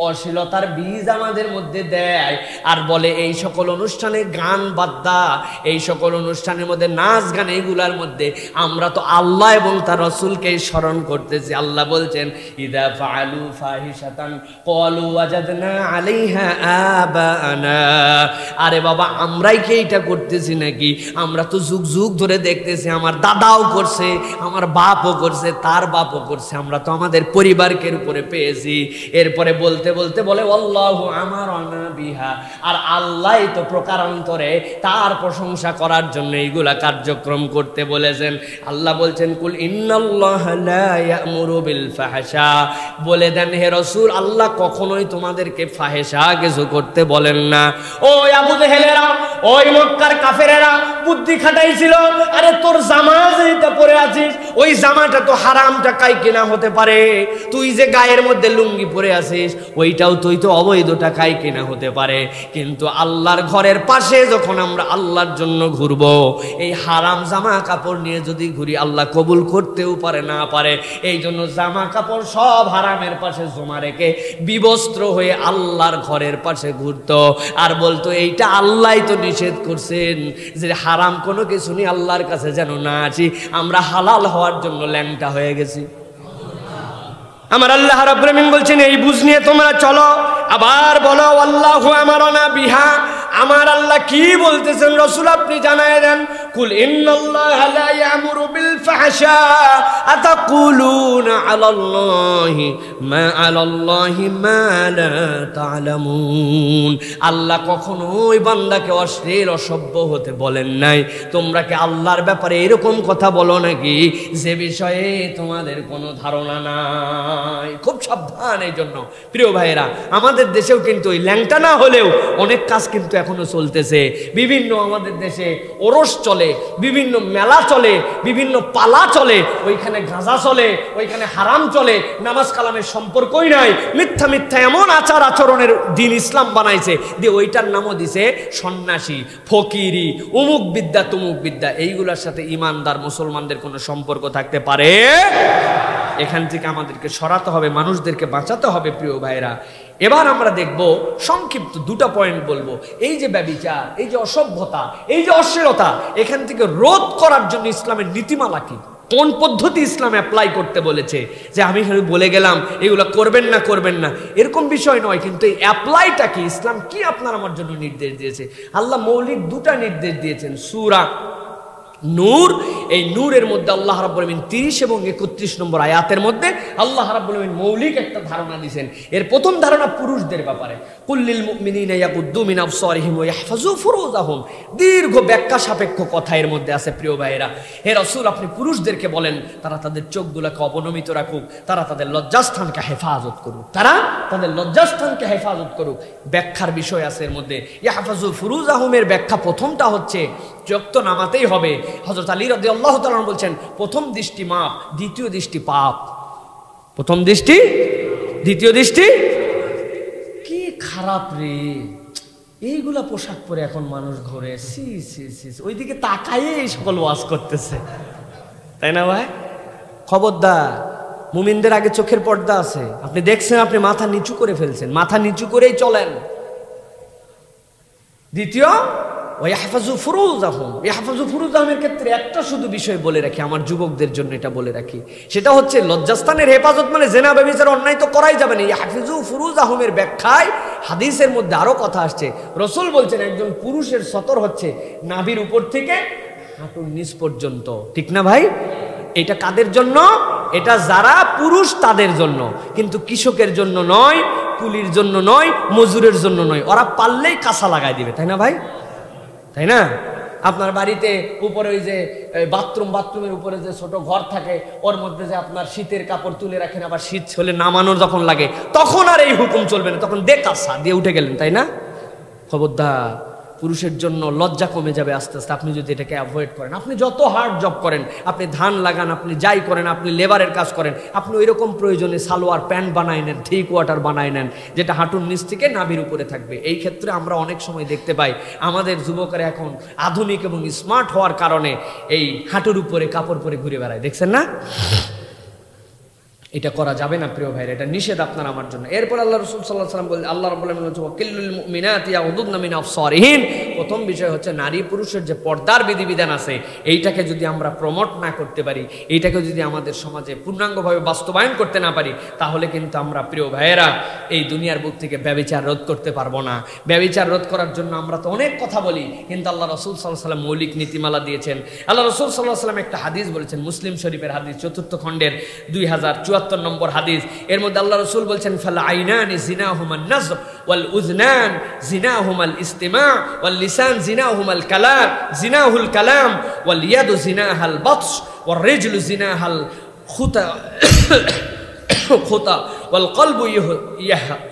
অশ্লীলতার বীজ আমাদের মধ্যে দেয়। আর বলে এই সকল অনুষ্ঠানে গান বাদ্যা, এই সকল অনুষ্ঠানের মধ্যে নাচ গান, এইগুলার মধ্যে আমরা তো আল্লাহ এবং তার রাসূলকে স্মরণ করতেছি। আল্লাহ বলছেন ইদা ফাআলু ফাহিশাতান ক্বালু ওয়াজাদনা আলাইহা আবানা। আরে বাবা, আমরাই কি এটা করতেছি নাকি? আমরা তো যুগ যুগ ধরে দেখতেছি, আমার দাদাও করছে, আমার বাপও করছে, তার বাপও করছে, আমরা তো আমাদের পরিবারকে উপরে পেয়েছি। এরপরে বলতে বলতে বলে আল্লাহু আমারনা বিহা, আর আল্লাহই তো প্রকারান্তরে তার প্রশংসা করার জন্য এইগুলা কার্যক্রম করতে বলেছেন। আল্লাহ বলছেন কুল ইন্নাল্লাহা লা ইয়া'মুরু বিল ফাহশা, বলে দেন হে রাসূল, আল্লাহ কখনোই তোমাদেরকে ফাহেশা কিছু করতে বলেন না। ওই আবু জেহেলেরা, ওই মক্কার কাফেরেরা বুদ্ধি খাটাইছিল, আরে তোর জামা যেটা পরে আছিস, ওই জামাটা তো হারাম টাকায় কেনা হতে পারে, তুই যে গায়ের মধ্যে লুঙ্গি পরে আছিস, ওইটাও তুই তো অবৈধ টাকায় কেনা হতে পারে। কিন্তু আল্লাহর ঘরের পাশে যখন আমরা আল্লাহর জন্য ঘুরবো, এই হারাম জামা কাপড় নিয়ে যদি ঘুরি, আল্লাহ কবুল করতেও পারে, না পারে। এই জন্য জামা কাপড় সব হারামের পাশে জমা রেখে বিবস্ত্র হয়ে আল্লাহর ঘরের পাশে ঘুরতো, আর বলতো এইটা আল্লাহই তো নিষেধ করছেন যে হারাম কোনো কিছু নিয়ে আল্লাহর কাছে যেন না আসি। আমরা হালাল হওয়ার জন্য ল্যাংটা হয়ে গেছি। আমার আল্লাহ রাব্বুল আমিন বলছেন এই বুঝ নিয়ে তোমরা চলো। আবার বলো আল্লাহু আমারনা বিহা, আমার আল্লাহ কি বলতেছেন রাসূল আপনি জানায় দেন। কুল ইন্নাল্লাহা লা ইয়া'মুরু বিল ফাহশা আতাকুলুনা আলাল্লাহি মা লা তা'লামুন। আল্লাহ কখনোই বান্দাকে অশ্লীল অসভ্য হতে বলেন নাই। তোমরা কি আল্লাহর ব্যাপারে এরকম কথা বলো নাকি যে বিষয়ে তোমাদের কোনো ধারণা নাই? খুব সাবধান। এই জন্য প্রিয় ভাইয়েরা, আমাদের দেশেও কিন্তু ওই ল্যাংটা না হলেও অনেক কাজ কিন্তু এখনো চলতেছে। বিভিন্ন আমাদের দেশে ওরস চলে, বিভিন্ন মেলা চলে, বিভিন্ন পালা চলে, ওইখানে গাঁজা চলে, ওইখানে হারাম চলে, নামাজ কালামের সম্পর্কই নাই, মিথ্যা মিথ্যা এমন আচার আচরণের দিন ইসলাম বানাইছে, দিয়ে ওইটার নামও দিছে সন্ন্যাসী, ফকিরি, উমুক বিদ্যা তুমুক বিদ্যা। এইগুলোর সাথে ইমানদার মুসলমানদের কোনো সম্পর্ক থাকতে পারে? এখান থেকে আমাদেরকে সরাতে হবে, মানুষদেরকে বাঁচাতে হবে প্রিয় ভাইরা। এবার আমরা দেখব সংক্ষিপ্ত দুটো পয়েন্ট বলবো। এই যে ব্যভিচার, এই যে অসভ্যতা, এই যে অশ্লীলতা, এখান থেকে রোধ করার জন্য ইসলামের নীতিমালা কি, কোন পদ্ধতি ইসলাম অ্যাপ্লাই করতে বলেছে। যে আমি বলে গেলাম এগুলো করবেন না করবেন না, এরকম বিষয় নয়, কিন্তু এই অ্যাপ্লাইটা কি, ইসলাম কি আপনার আমার জন্য নির্দেশ দিয়েছে। আল্লাহ মৌলিক দুটা নির্দেশ দিয়েছেন। সূরা নূর, এই নূরের মধ্যে আল্লাহ রাব্বুল আলামিন 30 এবং 31 নম্বর আয়াতের মধ্যে আল্লাহ রাব্বুল আলামিন মৌলিক একটা ধারণা দিয়েছেন। এর প্রথম ধারণা পুরুষদের ব্যাপারে, কুল্লিল মুমিনিনা ইয়াগুদ্দু মিন আবসারিহিম ওয়া ইয়াহফাজু ফুরুজাহুম। দীর্ঘ ব্যাখ্যা সাপেক্ষ কথা এর মধ্যে আছে প্রিয় ভাইয়েরা। হে রাসূল, আপনি পুরুষদেরকে বলেন তারা তাদের চোখগুলোকে অবনমিত রাখুক, তারা তাদের লজ্জাস্থানকে হেফাজত করুক, তারা তাদের লজ্জাস্থানকে হেফাজত করুক। ব্যাখ্যার বিষয় আছে এর মধ্যে। ইয়াহফাজু ফুরুজাহুমের ব্যাখ্যা প্রথমটা হচ্ছে চোখ তো নামাতেই হবে। হযরত আলী রাদিয়াল্লাহু তাআলা বলছেন প্রথম দৃষ্টি মাপ, দ্বিতীয় দৃষ্টি পাপ। প্রথম দৃষ্টি, দ্বিতীয় দৃষ্টি। কি খারাপ রে এইগুলা পোশাক পরে এখন মানুষ ঘুরে, সি সি সি, ওইদিকে তাকাই এই সকল ওয়াজ করতেছে, তাই না ভাই? খবরদার, মুমিনদের আগে চোখের পর্দা আছে। আপনি দেখছেন, আপনি মাথা নিচু করে ফেলছেন, মাথা নিচু করেই চলেন। দ্বিতীয় ইয়াহফাজু ফুরুজাহুম, ইয়াহফাজু ফুরুজাহুমের ক্ষেত্রে একটা শুধু বিষয় বলে রাখি, আমার যুবকদের জন্য এটা বলে রাখি, সেটা হচ্ছে লজ্জাস্থানের হেফাজত মানে জেনা ব্যভিচার অন্যায় তো করাই যাবে না। ইয়াহফাজু ফুরুজাহুমের ব্যাখ্যায় হাদিসের মধ্যে আরো কথা আসছে। রাসূল বলছেন একজন পুরুষের সতর হচ্ছে নাভির উপর থেকে হাঁটুর নিচ পর্যন্ত, ঠিক না ভাই? এটা কাদের জন্য? এটা যারা পুরুষ তাদের জন্য, কিন্তু কৃষকের জন্য নয়, কুলির জন্য নয়, মজুরের জন্য নয়। ওরা পারলেই কাঁচা লাগাই দিবে, তাই না ভাই? তাই না? আপনার বাড়িতে উপরে ওই যে বাথরুমের উপরে যে ছোট ঘর থাকে, ওর মধ্যে যে আপনার শীতের কাপড় তুলে রাখেন, আবার শীত হলে নামানোর যখন লাগে তখন আর এই হুকুম চলবে না, তখন কাঁচা দিয়ে উঠে গেলেন, তাই না? খবরদার, পুরুষের জন্য লজ্জা কমে যাবে আস্তে আস্তে আপনি যদি এটাকে অ্যাভয়েড করেন। আপনি যত হার্ড জব করেন, আপনি ধান লাগান, আপনি যাই করেন, আপনি লেবারের কাজ করেন, আপনি ওই রকম প্রয়োজনে সালোয়ার প্যান্ট বানায় নেন, থ্রি কোয়ার্টার বানায় নেন, যেটা হাঁটুর নিচ থেকে নাভির উপরে থাকবে। এই ক্ষেত্রে আমরা অনেক সময় দেখতে পাই আমাদের যুবকেরা এখন আধুনিক এবং স্মার্ট হওয়ার কারণে এই হাঁটুর উপরে কাপড় পরে ঘুরে বেড়ায়, দেখছেন না? এটা করা যাবে না প্রিয় ভাইরা, এটা নিষেধ আপনার আমার জন্য। এরপর আল্লাহ রাসূল সাল্লাল্লাহু আলাইহি ওয়াসাল্লাম বলেন, আল্লাহ রাব্বুল আলামিন বলেন ওয়াকিল্লুল মুমিনাতি ইয়াগুদুদনা মিন আবসারিহিন। প্রথম বিষয় হচ্ছে নারী পুরুষের যে পর্দার বিধিবিধান আছে, এইটাকে যদি আমরা প্রমোট না করতে পারি, এইটাকে যদি আমাদের সমাজে পূর্ণাঙ্গভাবে বাস্তবায়ন করতে না পারি, তাহলে কিন্তু আমরা প্রিয় ভাইয়েরা এই দুনিয়ার বুক থেকে ব্যভিচার রোধ করতে পারবো না। ব্যভিচার রোধ করার জন্য আমরা তো অনেক কথা বলি, কিন্তু আল্লাহ রাসূল সাল্লাল্লাহু আলাইহি ওয়াসাল্লাম মৌলিক নীতিমালা দিয়েছেন। আল্লাহ রাসূল সাল্লাল্লাহু আলাইহি ওয়াসাল্লাম একটা হাদিস বলেছেন, মুসলিম শরীফের হাদিস, 4th খণ্ডের 2074 নম্বর হাদিস। এর মধ্যে আল্লাহ রাসূল বলছেন, ফাল আইনানি জিনাহুমান নাজর ওয়াল উযনান জিনাহুমাল ইস্তিমা ওয়াল লিসান জিনাহুমাল কালাম জিনাহুল কালাম ওয়াল ইয়াদু জিনাহাল বাতশ ওয়ার রিজলু জিনাহাল খুতা খোতা ওয়াল কলবু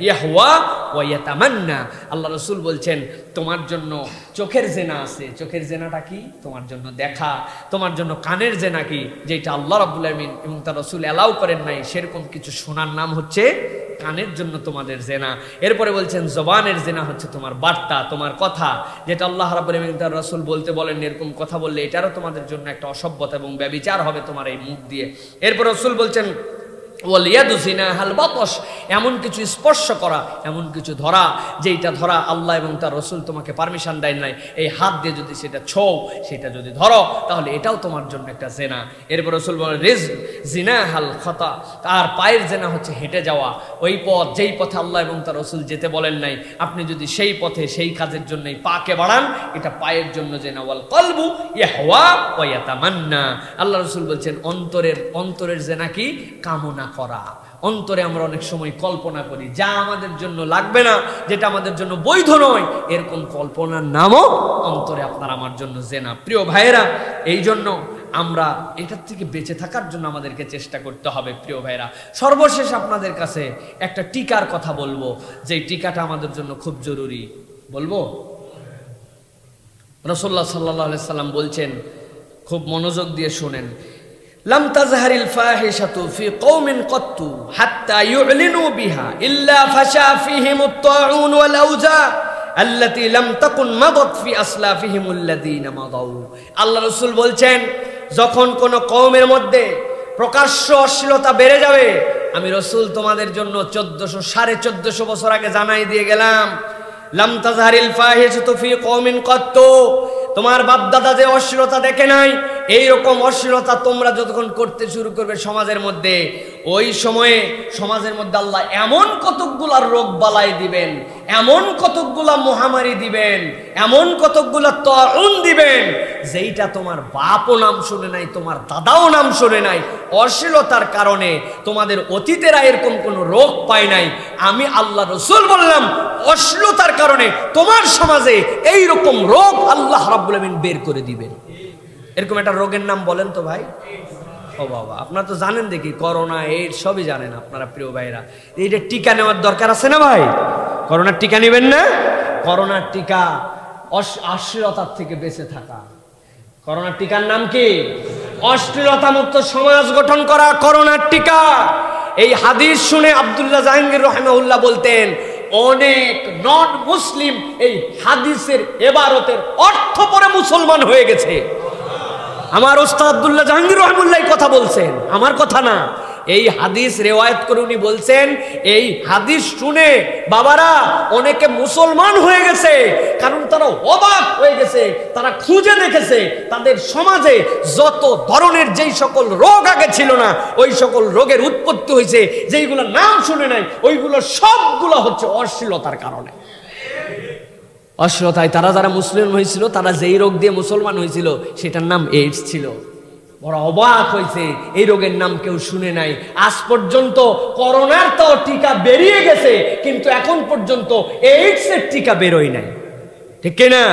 ইয়াহওয়া ওয়া ইয়াতামান্না। আল্লাহ রাসূল বলছেন তোমার জন্য চোখের জেনা আছে। চোখের জেনাটা কি? তোমার জন্য দেখা। তোমার জন্য কানের জেনা কি? যেটা আল্লাহ রাব্বুল আলামিন এবং তার রাসূল এলাও করেন নাই, সেরকম কিছু শোনার নাম হচ্ছে কানের জন্য তোমাদের জেনা। এরপরে বলছেন জবানের জেনা হচ্ছে তোমার বার্তা, তোমার কথা, যেটা আল্লাহ রাব্বুল আলামিন তার রাসূল বলতে বলেন, এরকম কথা বললে এটারও তোমাদের জন্য একটা অসভ্যতা এবং ব্যভিচার হবে তোমার এই মুখ দিয়ে। এরপর রাসূল বলছেন ওয়ালিয়াদু জিনাহাল বাতশ, এমন কিছু স্পর্শ করা, এমন কিছু ধরা যেটা ধরা আল্লাহ এবং তার রাসূল তোমাকে পারমিশন দেন নাই। এই হাত দিয়ে যদি সেটা ছোঁও, সেটা যদি ধরো, তাহলে এটাও তোমার জন্য একটা জেনা। এরপর রাসূল বলেন রিজ জিনাহাল খাতা, তার পায়ের জেনা হচ্ছে হেঁটে যাওয়া, ওই পথ যেই পথে আল্লাহ এবং তার রাসূল যেতে বলেন নাই, আপনি যদি সেই পথে সেই কাজের জন্যই পাকে বাড়ান, এটা পায়ের জন্য জেনা। ওয়াল কলবু ইয়াহওয়া ওয়া ইয়াতামান্না, আল্লাহ রাসূল বলছেন অন্তরের জেনা কি? কামনা করা। অন্তরে আমরা অনেক সময় কল্পনা করি যা আমাদের জন্য লাগবে না, যেটা আমাদের জন্য বৈধ নয়, এরকম কল্পনার নামও অন্তরে আপনার আমার জন্য জেনা। প্রিয় ভাইয়েরা, এই জন্য আমরা এটার থেকে বেঁচে থাকার জন্য আমাদেরকে চেষ্টা করতে হবে। প্রিয় ভাইয়েরা, সর্বশেষ আপনাদের কাছে একটা টিকার কথা বলবো, যে টিকাটা আমাদের জন্য খুব জরুরি। বলবো? রাসূলুল্লাহ সাল্লাল্লাহু আলাইহি সাল্লাম বলছেন, খুব মনোযোগ দিয়ে শুনেন, লাম তাজহারিল ফাহিশাতু ফি কওমিন কাত্তু হাত্তা ইউলিনু বিহা ইল্লা ফাশা ফিহিমুত তাউন ওয়াল আউজা আল্লাতী লাম তাকুন মাদাত ফি আসলাফিহিমুল্লাযীনা মাদাউ। আল্লাহ রাসূল বলছেন, যখন কোন কওমের মধ্যে প্রকাশ্য অশ্লীলতা বেড়ে যাবে। আমি রাসূল তোমাদের জন্য 1400 বছর আগে জানাই দিয়ে গেলাম, লাম তাজহারিল ফাহিশাতু ফি কওমিন ক্বাত্তু, তোমার বাপদাদা যে অশ্লীলতা দেখে নাই, এই রকম অশ্লীলতা তোমরা যতক্ষণ করতে শুরু করবে সমাজের মধ্যে, ওই সময়ে সমাজের মধ্যে আল্লাহ এমন কতকগুলা রোগ বালাই দিবেন, এমন কতকগুলা মহামারী দিবেন, এমন কতকগুলা তাউন দিবেন, যেইটা তোমার বাপও নাম শুনে নাই, তোমার দাদাও নাম শুনে নাই। অশ্লীলতার কারণে তোমাদের অতীতেরা এরকম কোনো রোগ পায় নাই। আমি আল্লাহ রাসূল বললাম, অশ্লীলতার কারণে তোমার সমাজে এই রকম রোগ আল্লাহ রাব্বুল আমিন বের করে দিবেন। এরকম একটা রোগের নাম বলেন তো ভাই। ও বাবা, আপনারা তো জানেন দেখি, করোনা, এইডস সবই জানেন আপনারা প্রিয় ভাইরা। এইটা টিকা নেওয়ার দরকার আছে না ভাই? করোনার টিকা নেবেন না? করোনার টিকা অশ্লীলতার থেকে বেঁচে থাকা। করোনার টিকার নাম কি? অশ্লীলতা মুক্ত সমাজ গঠন করা করোনার টিকা। এই হাদিস শুনে আব্দুল্লাহ জাহাঙ্গীর রাহিমাহুল্লাহ বলতেন, অনেক নন মুসলিম এই হাদিসের ইবারতের অর্থ পড়ে মুসলমান হয়ে গেছে। আমার ওস্তাদ আব্দুল্লাহ জাহাঙ্গীর রাহিমাহুল্লাহ কথা বলছেন, আমার কথা না। এই হাদিস রেওয়ায়াত করে উনি বলছেন, এই হাদিস শুনে বাবারা অনেকে মুসলমান হয়ে গেছে, কারণ তারা অবাক হয়ে গেছে, তারা খুঁজে দেখেছে তাদের সমাজে যত ধরনের যেই সকল রোগ আগে ছিল না, ওই সকল রোগের উৎপত্তি হয়েছে, যেইগুলোর নাম শুনে নাই, ওইগুলো সবগুলো হচ্ছে অশ্লীলতার কারণে। অশ্লীলতায় তারা যারা মুসলিম হয়েছিল, তারা যেই রোগ দিয়ে মুসলমান হয়েছিল সেটার নাম এইডস ছিল। বড় অবাক হয়েছে, এই রোগের নাম কেউ শুনে নাই। আজ পর্যন্ত করোনার তো টিকা বেরিয়ে গেছে, কিন্তু এখন পর্যন্ত এইডস এর টিকা বেরোয় নাই, ঠিক কিনা?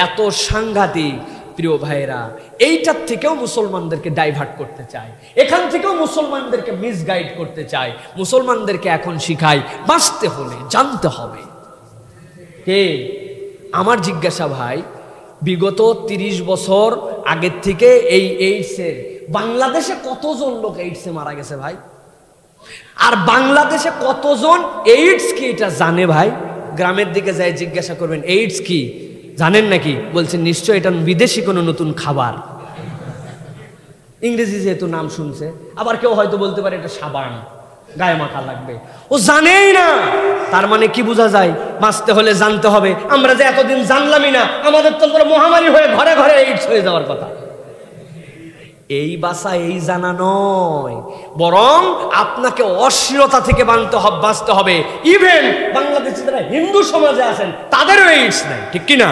এত সাংঘাতিক প্রিয় ভাইরা। এইটার থেকেও মুসলমানদেরকে ডাইভার্ট করতে চায়, এখান থেকেও মুসলমানদেরকে মিসগাইড করতে চায়। মুসলমানদেরকে এখন শিখায়, বাঁচতে হলে জানতে হবে। কে? আমার জিজ্ঞাসা ভাই, বিগত 30 বছর আগের থেকে এই এইডসের বাংলাদেশে কতজন লোক এইডসে মারা গেছে ভাই? আর বাংলাদেশে কতজন এইডস কি এটা জানে ভাই? গ্রামের দিকে যাই জিজ্ঞাসা করবেন, এইডস কি জানেন নাকি? বলছেন নিশ্চয় এটা বিদেশি কোনো নতুন খাবার, ইংরেজি যেহেতু নাম শুনছে। আবার কেউ হয়তো বলতে পারে এটা সাবান, গায়ে মাখা লাগবে। ও জানেই না। তার মানে কি বোঝা যায়? বাঁচতে হলে জানতে হবে। আমরা যে এতদিন জানলামই না, আমাদের তো মহামারী হয়ে ঘরে ঘরে এইডস হয়ে যাওয়ার কথা। এই বাঁচা, এই জানা নয়, বরং আপনাকে অশ্লীলতা থেকে বাঁচতে হবে। ইভেন বাংলাদেশে যারা হিন্দু সমাজে আছেন তাদেরও এইডস নাই, ঠিক কিনা?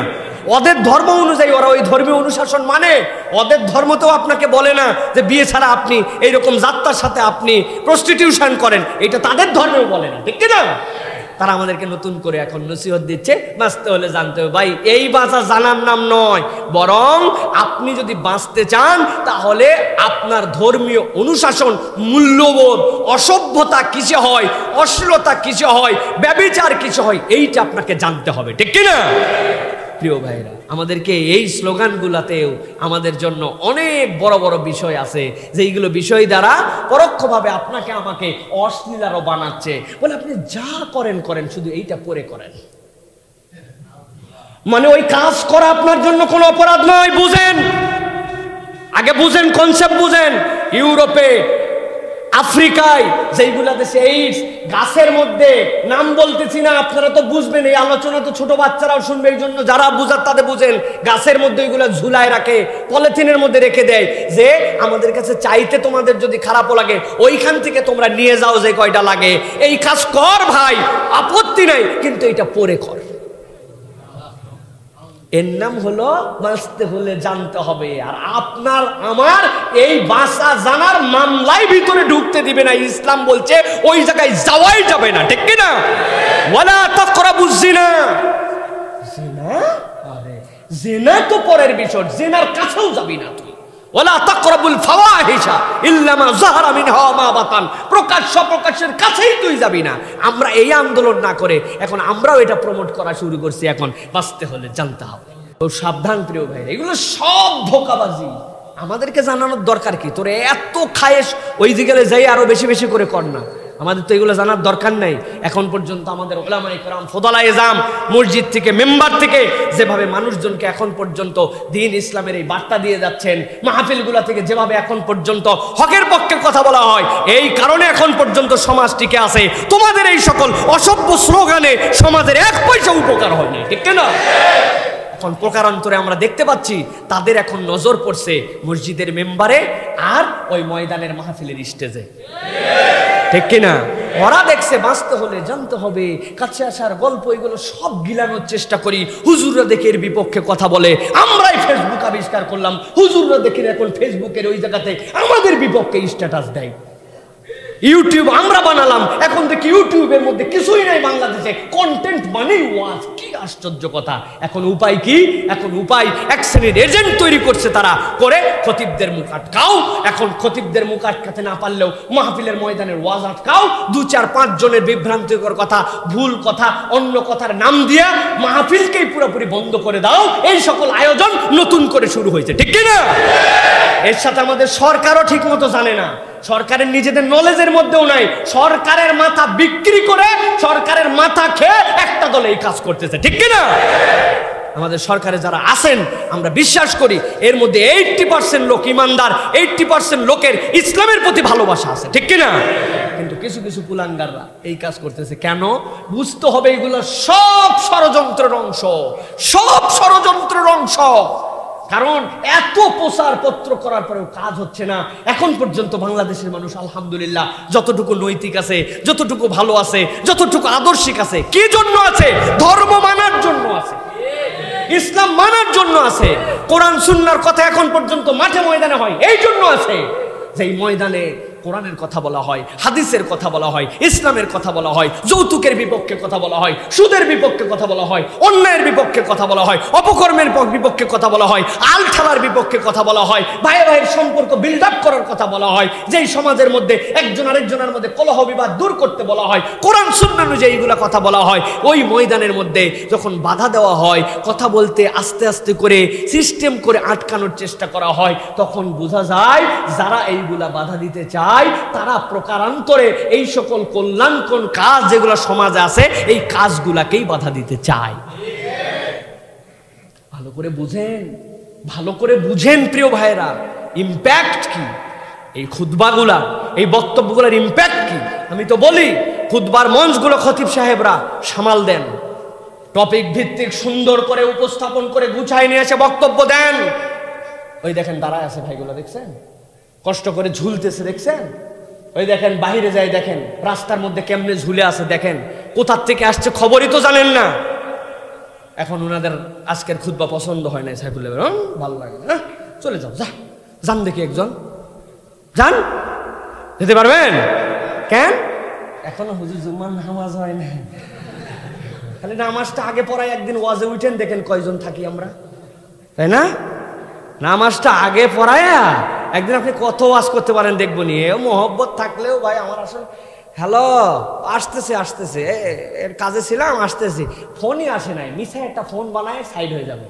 ওদের ধর্ম অনুযায়ী ওরা ওই ধর্মীয় অনুশাসন মানে। ওদের ধর্ম তো আপনাকে বলে না যে বিয়ে ছাড়া আপনি এইরকম যাত্রার সাথে আপনি প্রস্টিটিউশন করেন, এটা তাদের ধর্মেও বলে না, ঠিক কিনা? তারা আমাদেরকে নতুন করে এখন নসিহত দিচ্ছে, বাঁচতে হলে জানতে হবে। ভাই, এই বাঁচা জানার নাম নয়, বরং আপনি যদি বাঁচতে চান তাহলে আপনার ধর্মীয় অনুশাসন, মূল্যবোধ, অসভ্যতা কিসে হয়, অশ্লীলতা কিসে হয়, ব্যভিচার কিসে হয়, এইটা আপনাকে জানতে হবে, ঠিক কিনা? প্রিয় ভাইরা, আমাদেরকে এই স্লোগানগুলাতেও আমাদের জন্য অনেক বড় বড় বিষয় আছে, যেইগুলো বিষয় দ্বারা পরোক্ষভাবে আপনাকে আমাকে অশ্লীলারও বানাচ্ছে। বলে আপনি যা করেন করেন, শুধু এইটা পরে করেন। মানে ওই কাজ করা আপনার জন্য কোনো অপরাধ নয়। বুঝেন, আগে বুঝেন, কনসেপ্ট বুঝেন। ইউরোপে, আফ্রিকায় যেইগুলা দেশে এইডস, গাছের মধ্যে নাম বলতেছি না, আপনারা তো বুঝবেন, এই আলোচনা তো ছোট বাচ্চারাও শুনবে, এই জন্য যারা বুঝার তাদের বুঝেন। গাছের মধ্যে ওইগুলা ঝুলায় রাখে, পলিথিনের মধ্যে রেখে দেয়, যে আমাদের কাছে চাইতে তোমাদের যদি খারাপও লাগে ওইখান থেকে তোমরা নিয়ে যাও যে কয়টা লাগে। এই কাজ কর ভাই, আপত্তি নাই, কিন্তু এটা পরে কর। এর নাম হলো বাঁচতে হলে জানতে হবে। আর আপনার আমার এই বাঁচা জানার মামলায় ভিতরে ঢুকতে দিবে না। ইসলাম বলছে ওই জায়গায় যাওয়াই যাবে না, ঠিক কিনা? ওয়ালা তাকরাবুজ জিনা। জিনা, আরে জিনা তো পরের বিষয়, জিনার কাছেও যাবি না তুই। ওয়ালা তাকরাবুল ফাওয়াহিশা ইল্লা মা যাহারা মিনহা ওয়া মা বাতান। প্রকাশ্যের কাছেই তুই যাবি না। আমরা এই আন্দোলন না করে এখন আমরাও এটা প্রমোট করা শুরু করছি। এখন বাঁচতে হলে জানতে হবে। তো সাবধান প্রিয় ভাই, এগুলো সব ধোঁকাবাজি। আমাদেরকে জানানোর দরকার কি? তোরে এত খায়েশ, ওই দিকে যাই আরো বেশি বেশি করে কর না। আমাদের তো এগুলো জানার দরকার নাই। এখন পর্যন্ত আমাদের উলামায়ে কেরাম ফুদালায়ে জাম মসজিদ থেকে মেম্বার থেকে যেভাবে মানুষজনকে এখন পর্যন্ত দ্বীন ইসলামের এই বার্তা দিয়ে যাচ্ছেন, মাহফিলগুলো থেকে যেভাবে এখন পর্যন্ত হকের পক্ষে কথা বলা হয়, এই কারণে এখন পর্যন্ত সমাজ টিকে আছে। তোমাদের এই সকল অসভ্য স্লোগানে সমাজের এক পয়সা উপকার হয় না, ঠিক না? এখন প্রকারান্তরে আমরা দেখতে পাচ্ছি তাদের এখন নজর পড়ছে মসজিদের মেম্বারে আর ওই ময়দানের মাহফিলের স্টেজে, ঠিক কিনা? ওরা দেখছে বাঁচতে হলে জানতে হবে, কাছে আসার গল্প এগুলো সব গিলানোর চেষ্টা করি। হুজুররা দেখে এর বিপক্ষে কথা বলে, আমরাই ফেসবুক আবিষ্কার করলাম, হুজুররা দেখে এখন ফেসবুকের ওই জায়গাতে আমাদের বিপক্ষে স্ট্যাটাস দেয়। ইউটিউব আমরা বানালাম, এখন দেখি ইউটিউবের মধ্যে কিছুই নাই বাংলাদেশে, কন্টেন্ট মানেই ওয়াজ। কি আশ্চর্য কথা! এখন উপায় কি? এখন উপায় এক শ্রেণীর এজেন্ট তৈরি করছে তারা, করে খতিবদের মুখ আটকাও। এখন খতিবদের মুখ আটকাতে না পারলেও মাহফিলের ময়দানের ওয়াজ আটকাও। 2-4-5 জনের বিভ্রান্তিকর কথা, ভুল কথা, অন্য কথার নাম দিয়ে মাহফিলকেই পুরোপুরি বন্ধ করে দাও। এই সকল আয়োজন নতুন করে শুরু হয়েছে, ঠিক কিনা? এর সাথে আমাদের সরকারও ঠিক মতো জানে না, সরকারের নিজেদের নলেজের মধ্যেও নাই। সরকারের মাথা বিক্রি করে সরকারের মাথা খেয়ে একটা দলে এই কাজ করতেছে, ঠিক কিনা? আমাদের সরকারে যারা আছেন আমরা বিশ্বাস করি এর মধ্যে 80% লোক ইমানদার, 80% লোকের ইসলামের প্রতি ভালোবাসা আছে, ঠিক কিনা? কিন্তু কিছু কিছু কুলাঙ্গাররা এই কাজ করতেছে। কেন? বুঝতে হবে এগুলো সব ষড়যন্ত্রের অংশ, সব ষড়যন্ত্রের অংশ। কারণ এত প্রচার পত্র করার পরেও কাজ হচ্ছে না। এখন পর্যন্ত বাংলাদেশের মানুষ আলহামদুলিল্লাহ যতটুকু নৈতিক আছে, যতটুকু ভালো আছে, যতটুকু আদর্শিক আছে, কি জন্য আছে? ধর্ম মানার জন্য আছে, ইসলাম মানার জন্য আছে। কোরআন সুন্নাহর কথা এখন পর্যন্ত মাঠে ময়দানে হয় এই জন্য আছে, যেই ময়দানে কোরআনের কথা বলা হয়, হাদিসের কথা বলা হয়, ইসলামের কথা বলা হয়, যৌতুকের বিপক্ষে কথা বলা হয়, সুদের বিপক্ষে কথা বলা হয়, অন্যায়ের বিপক্ষে কথা বলা হয়, অপকর্মের বিপক্ষে কথা বলা হয়, আলঠালার বিপক্ষে কথা বলা হয়, ভাই ভাইয়ের সম্পর্ক বিল্ড আপ করার কথা বলা হয়, যেই সমাজের মধ্যে একজন আরেকজনের মধ্যে কলহ বিবাদ দূর করতে বলা হয়, কোরআন সুন্নাহ অনুযায়ী এইগুলা কথা বলা হয়। ওই ময়দানের মধ্যে যখন বাধা দেওয়া হয়, কথা বলতে আস্তে আস্তে করে সিস্টেম করে আটকানোর চেষ্টা করা হয়, তখন বোঝা যায় যারা এইগুলা বাধা দিতে চায় তারা প্রকারান্তরে এই সকল কল্যাণকর কাজ যেগুলো সমাজে আছে এই কাজগুলাকেই বাধা দিতে চায়। ভালো করে বুঝেন, ভালো করে বুঝেন প্রিয় ভাইরা, ইম্প্যাক্ট কি এই খুতবাগুলা, এই বক্তব্যগুলোর ইম্প্যাক্ট কি? আমি তো বলি খুতবার মঞ্চগুলো খতিব সাহেবরা সামাল দেন, টপিক ভিত্তিক সুন্দর করে উপস্থাপন করে গুছায় নিয়ে এসে বক্তব্য দেন। ওই দেখেন দাঁড়ায় আছে ভাইগুলো, দেখছেন কষ্ট করে ঝুলতেছে, দেখছেন? ওই দেখেন বাহিরে যায়, দেখেন রাস্তার মধ্যে কেমনে ঝুলে আছে, দেখেন কোথার থেকে আসছে খবরই তো জানেন না। এখন ওনাদের আজকের খুতবা পছন্দ হয় না, সাইফুল্লাহ ভালো লাগে না, চলে যাও, যা যান দেখি একজন, যান, যেতে পারবেন? কেন? এখনো হুজুর জুম্মার নামাজ হয় না, খালি নামাজটা আগে পড়ায় একদিন ওয়াজে উঠেন, দেখেন কয়জন থাকি আমরা, তাই না? নামাজটা আগে পড়ায়া একদিন আপনি কত ওয়াজ করতে পারেন দেখবো নি। এ মোহব্বত থাকলেও ভাই আমার আসলে হ্যালো আসতেছে আসতেছে এর কাজে ছিলাম, আসতেছি, ফোনই আসে নাই, মিশে একটা ফোন বানায় সাইড হয়ে যাবে,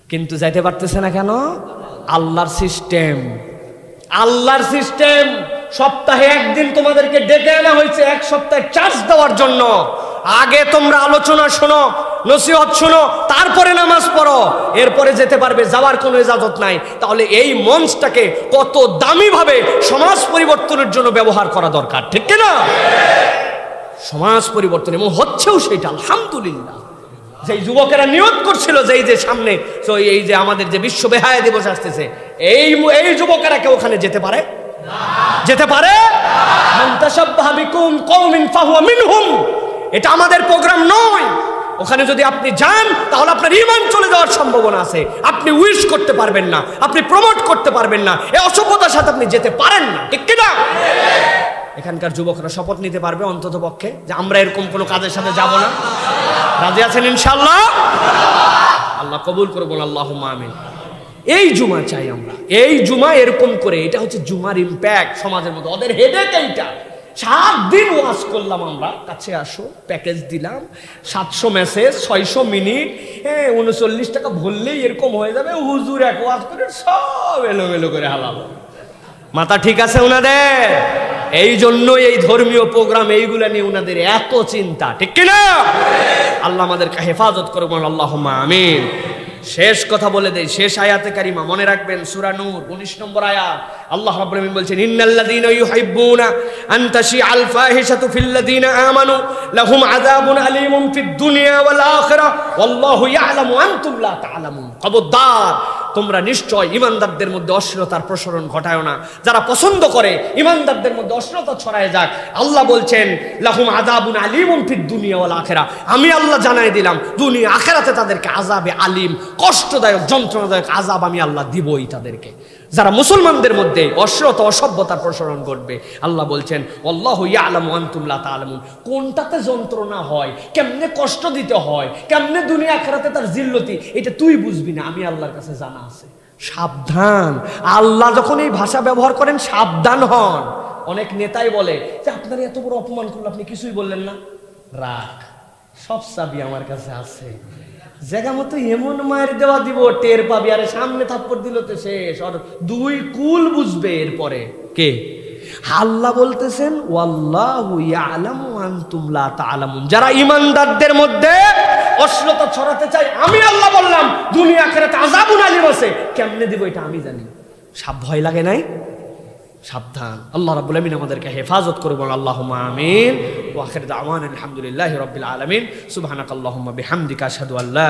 কিন্তু যাইতে পারতেছে না কেন? আল্লাহর সিস্টেম, আল্লাহর সিস্টেম। সপ্তাহে একদিন তোমাদেরকে ডেকে আনা হয়েছে এক সপ্তাহে চার্জ দেওয়ার জন্য। আগে তোমরা আলোচনা শোনো, নসিহত শোনো, তারপরে নামাজ পড়ো, এরপরে যেতে পারবে, যাওয়ার কোনো ইজাজত নাই। তাহলে এই মঞ্চটাকে কত দামি ভাবে সমাজ পরিবর্তনের জন্য ব্যবহার করা দরকার, ঠিক কিনা? সমাজ পরিবর্তন, এবং হচ্ছেও সেটা আলহামদুলিল্লাহ। যেই যুবকেরা নিয়ত করছিল যে এই যে সামনে এই যে আমাদের যে বিশ্ব বেহায়া দিবস আসতেছে, এই যুবকেরা কেউ ওখানে যেতে পারে? যেতে পারে? মান তাশাব্বাহা বিকুম কওমিন ফাহুয়া মিনহুম। এটা আমাদের প্রোগ্রাম নয়। ওখানে যদি আপনি যান তাহলে আপনার ঈমান চলে যাওয়ার সম্ভাবনা আছে। আপনি উইশ করতে পারবেন না, আপনি প্রমোট করতে পারবেন না, এই অসভ্যতার সাথে আপনি যেতে পারেন না, ঠিক কিনা? এখানকার যুবকরা শপথ নিতে পারবে অন্তত পক্ষে যে আমরা এরকম কোনো কাজের সাথে যাব না। রাজি আছেন ইনশাআল্লাহ? আল্লাহ কবুল করুন, আল্লাহুম্মা আমিন। এই জুমা চাই আমরা, এই জুমা এরকম করে, এটা হচ্ছে জুমার ইম্প্যাক্ট সমাজের মধ্যে। ওদের হেডেক এইটা, 7 দিন ওয়াজ করলাম আমরা, কাছে আসো, প্যাকেজ দিলাম, 700 মেসেজ, 600 মিনিট, 39 টাকা ভরলেই এরকম হয়ে যাবে। হুজুর এক ওয়াজ করে সব এলোমেলো করে হালালো। মাথা ঠিক আছে ওনাদের? এই জন্যই এই ধর্মীয় প্রোগ্রাম এইগুলা নিয়ে ওনাদের এত চিন্তা, ঠিক কিনা? আল্লাহ আমাদেরকে হেফাজত করবেন, আল্লাহুম্মা আমিন। শেষ কথা বলে দেই, শেষ আয়াতে কারিমা মনে রাখবেন, সূরা নূর 19 নম্বর আয়াত। আল্লাহ রাব্বুল আলামিন বলছেন, ইন্নাল্লাযীনা ইউহিব্বুনা আন তাশিআল ফাহিশাতু ফিল্লাযীনা আমানু লাহুম আযাবুন আলীমুন ফিদ দুনিয়া ওয়াল আখিরাহ ওয়াল্লাহু ইয়ালামু আনতুম লা তা'লামুন। খবরদার, তোমরা নিশ্চয় ঈমানদারদের মধ্যে অশ্লীলতার প্রসারণ ঘটায়ো না। যারা পছন্দ করে ঈমানদারদের মধ্যে অশ্লীলতা ছড়ায় যাক, আল্লাহ বলছেন লাহুম আযাবুন আলীমুন ফিদ দুনিয়া ওয়াল আখিরাহ, আমি আল্লাহ জানাই দিলাম দুনিয়া আখিরাতে তাদেরকে আযাবে আলিম, কষ্টদায়ক যন্ত্রণাদায়ক আযাব আমি আল্লাহ দিবই তাদেরকে। যারা মুসলমানদের মধ্যে অশ্লীলতা অসভ্যতার প্রসারণ করবে, আল্লাহ বলছেন আল্লাহু ইয়ালামু আনতুম লা তা'লামুন। কোনটাতে যন্ত্রণা হয়, কেমনে কষ্ট দিতে হয়, কেমনে দুনিয়া আখিরাতে তার জিল্লতি, এটা তুই বুঝবি না, আমি আল্লাহর কাছে জানা আছে। সাবধান, আল্লাহ যখন এই ভাষা ব্যবহার করেন সাবধান হন। অনেক নেতাই বলে যে আপনার এত বড় অপমান করলো, আপনি কিছুই বললেন না। রাখ, সব চাবি আমার কাছে আছে। জায়গা মতো এমন মায়ের দেওয়া দিব, টের পাবি। আরে সামনে থাপ্পড় দিল তো শেষ, আর দুই কুল বুঝবে। এরপরে কে? আল্লাহ বলতেছেন ওয়াল্লাহু ইয়ালামু আনতুম লা তা'লামুন। যারা ঈমানদারদের মধ্যে অশ্লীলতা ছড়াতে চায়, আমি আল্লাহ বললাম দুনিয়া আখিরাতে আযাবুন আলীম আছে, কেমনে দিব এটা আমি জানি। সব ভয় লাগে নাই? সাবধান। আল্লাহ রাব্বুল আলামিন আমাদেরকে হেফাজত করবেন, আল্লাহুম্মা আমিন। ওয়া আখিরু দাওয়ানা আলহামদুলিল্লাহি রাব্বিল আলামিন। সুবহানাকাল্লাহুম্মা বিহামদিকা আশহাদু আল্লা